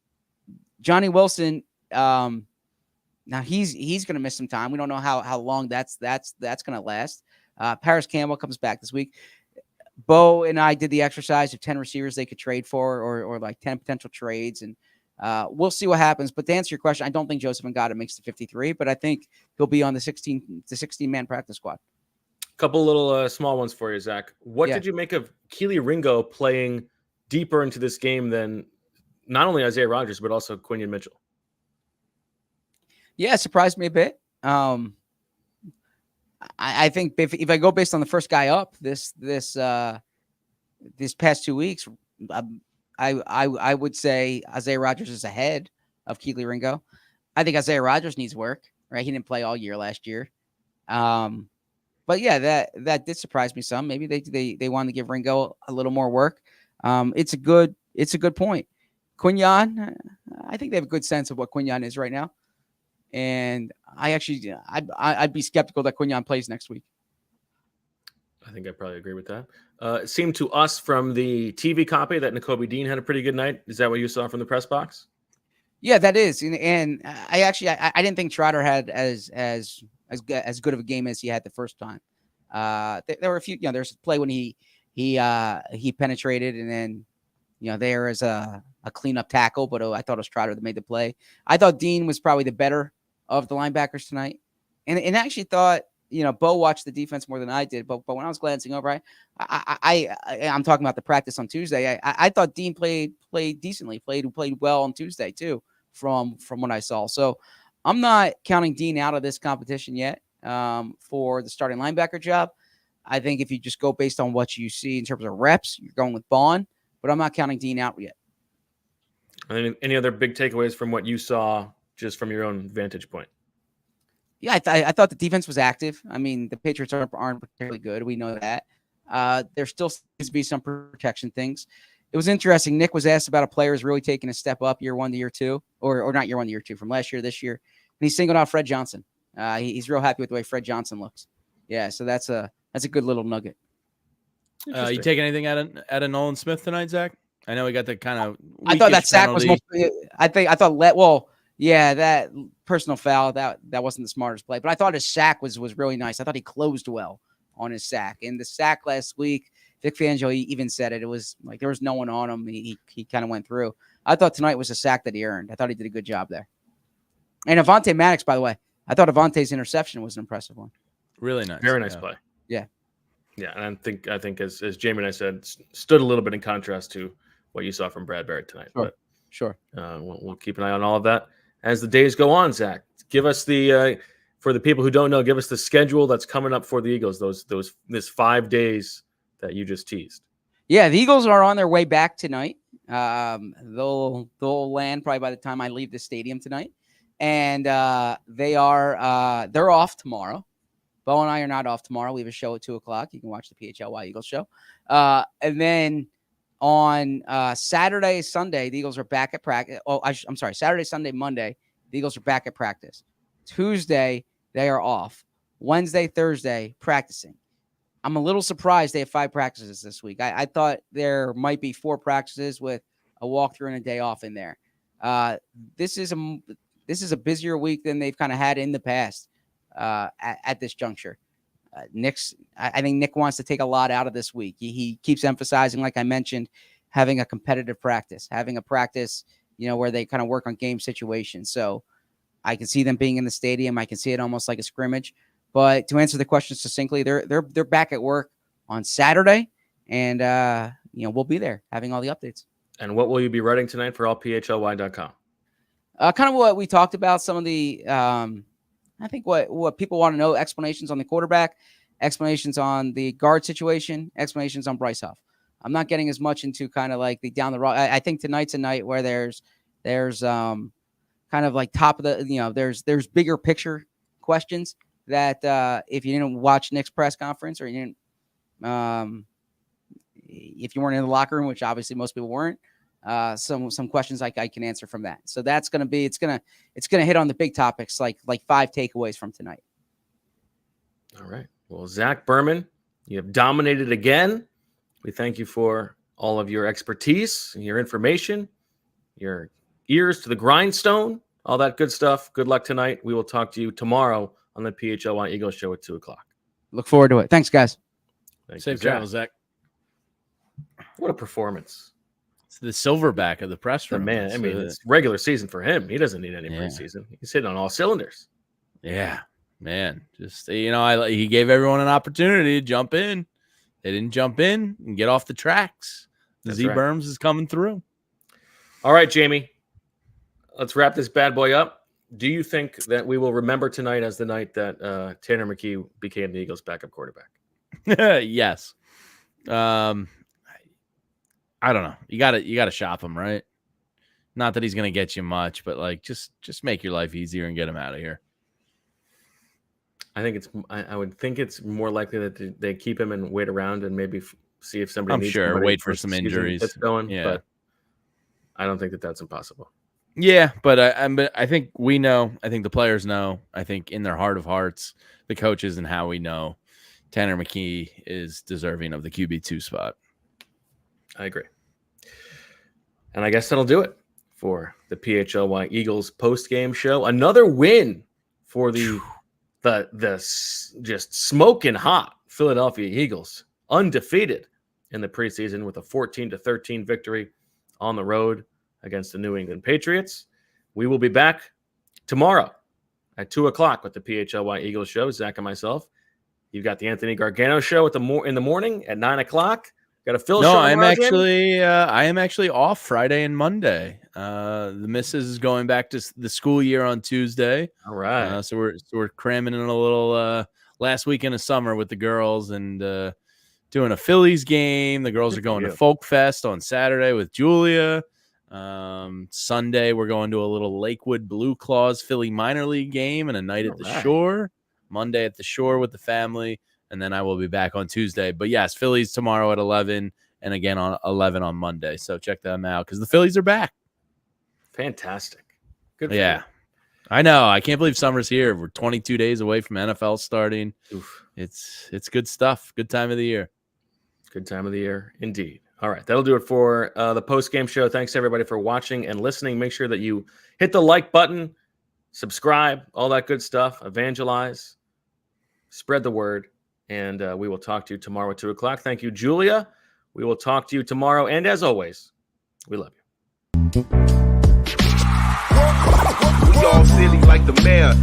Johnny Wilson, now he's going to miss some time. We don't know how long that's going to last. Paris Campbell comes back this week. Bo and I did the exercise of 10 receivers they could trade for or like 10 potential trades. And we'll see what happens. But to answer your question, I don't think Joseph Ngata makes the 53, but I think he'll be on the 16-man practice squad. Couple little small ones for you, Zach. What did you make of Keely Ringo playing deeper into this game than not only Isaiah Rodgers, but also Quinion Mitchell? Yeah, it surprised me a bit. I think if I go based on the first guy up this past 2 weeks, I would say Isaiah Rodgers is ahead of Keely Ringo. I think Isaiah Rodgers needs work, right? He didn't play all year last year. But yeah, that did surprise me some. Maybe they wanted to give Ringo a little more work. It's a good point. Quinion, I think they have a good sense of what Quinion is right now. And I'd be skeptical that Quinion plays next week. I think I probably agree with that. It seemed to us from the TV copy that Nakobe Dean had a pretty good night. Is that what you saw from the press box? Yeah, that is. And I didn't think Trotter had as good of a game as he had the first time. There were a few, there's a play when he penetrated and then, there was a cleanup tackle, but I thought it was Trotter that made the play. I thought Dean was probably the better of the linebackers tonight. And actually thought, Bo watched the defense more than I did, but when I was glancing over, I'm talking about the practice on Tuesday. I thought Dean played decently, played well on Tuesday too, from what I saw. So I'm not counting Dean out of this competition yet for the starting linebacker job. I think if you just go based on what you see in terms of reps, you're going with Bond, but I'm not counting Dean out yet. Any other big takeaways from what you saw just from your own vantage point? Yeah, I thought the defense was active. I mean, the Patriots aren't particularly good. We know that. There still seems to be some protection things. It was interesting. Nick was asked about a player who's really taking a step up year 1 to year 2, or not year 1 to year 2, from last year to this year. And he singled out Fred Johnson. He's real happy with the way Fred Johnson looks. Yeah, so that's a good little nugget. You take anything out of Nolan Smith tonight, Zach? I know we got the kind of. I thought that sack was. That personal foul that wasn't the smartest play, but I thought his sack was really nice. I thought he closed well on his sack. And the sack last week, Vic Fangio even said it. It was like there was no one on him. He kind of went through. I thought tonight was a sack that he earned. I thought he did a good job there. And Avonte Maddox, by the way, I thought Avante's interception was an impressive one. Really nice. Very nice play. Yeah. Yeah, and I think as Jamie and I said, stood a little bit in contrast to what you saw from Bradbury tonight. Sure. But Sure. we'll keep an eye on all of that as the days go on. Zach, give us the for the people who don't know, give us the schedule that's coming up for the Eagles. This 5 days that you just teased. Yeah, the Eagles are on their way back tonight. They'll land probably by the time I leave the stadium tonight, and they're off tomorrow. Bo and I are not off tomorrow. We have a show at 2:00. You can watch the PHLY Eagles show, and then on Saturday, Sunday, the Eagles are back at practice. Oh, I'm sorry, Saturday, Sunday, Monday, the Eagles are back at practice. Tuesday, they are off. Wednesday, Thursday, practicing. I'm a little surprised they have 5 practices this week. I thought there might be 4 practices with a walkthrough and a day off in there. This is a busier week than they've kind of had in the past at this juncture. I think Nick wants to take a lot out of this week. He keeps emphasizing, like I mentioned, having a competitive practice, having a practice, where they kind of work on game situations. So I can see them being in the stadium. I can see it almost like a scrimmage. But to answer the question succinctly, they're back at work on Saturday, and we'll be there having all the updates. And what will you be writing tonight for allphly.com? Kind of what we talked about. Some of the I think what people want to know: explanations on the quarterback, explanations on the guard situation, explanations on Bryce Huff. I'm not getting as much into kind of like the down the road. I think tonight's a night where there's kind of like top of the there's bigger picture questions that if you didn't watch Nick's press conference, or you didn't if you weren't in the locker room, which obviously most people weren't, some questions I can answer from that. So that's going to be it's going to hit on the big topics, like 5 takeaways from tonight. All right. Well, Zack Burman, you have dominated again. We thank you for all of your expertise and your information, your ears to the grindstone, all that good stuff. Good luck tonight. We will talk to you tomorrow on the PHLY Eagles show at 2:00. Look forward to it. Thanks, guys. Safe travels, Zach. What a performance. It's the silverback of the press room. Man, it's regular season for him. He doesn't need any preseason. He's hitting on all cylinders. Yeah, man. Just, he gave everyone an opportunity to jump in. They didn't jump in and get off the tracks. That's Z right. Berms is coming through. All right, Jamie. Let's wrap this bad boy up. Do you think that we will remember tonight as the night that Tanner McKee became the Eagles' backup quarterback? Yes. I don't know. You gotta shop him, right? Not that he's gonna get you much, but like just make your life easier and get him out of here. I think I would think it's more likely that they keep him and wait around and maybe see if somebody. I'm needs sure. Wait for some injuries. That's going. Yeah. But I don't think that that's impossible. Yeah, but I think we know. I think the players know. I think in their heart of hearts, the coaches and how we know, Tanner McKee is deserving of the QB2 spot. I agree. And I guess that'll do it for the PHLY Eagles post-game show. Another win for the just smoking hot Philadelphia Eagles, undefeated in the preseason with a 14-13 victory on the road against the New England Patriots. We will be back tomorrow at 2:00 with the PHLY Eagles show, Zach and myself. You've got the Anthony Gargano show in the morning at 9:00. Got a Phil show. No, I am actually off Friday and Monday. The missus is going back to the school year on Tuesday. All right. So we're cramming in a little last weekend of summer with the girls and doing a Phillies game. The girls are going to Folk Fest on Saturday with Julia. Sunday we're going to a little Lakewood Blue Claws Philly minor league game and a night at the Shore. Monday at the Shore with the family. And then I will be back on Tuesday. But yes, Phillies tomorrow at 11 and again on 11 on Monday. So check them out because the Phillies are back. Fantastic. Good. Yeah. I know. I can't believe summer's here. We're 22 days away from NFL starting. Oof. It's good stuff. Good time of the year. Good time of the year indeed. All right. That'll do it for the post-game show. Thanks everybody for watching and listening. Make sure that you hit the like button, subscribe, all that good stuff, evangelize, spread the word. And we will talk to you tomorrow at 2:00. Thank you, Julia. We will talk to you tomorrow. And as always, we love you. We all silly like the mayor.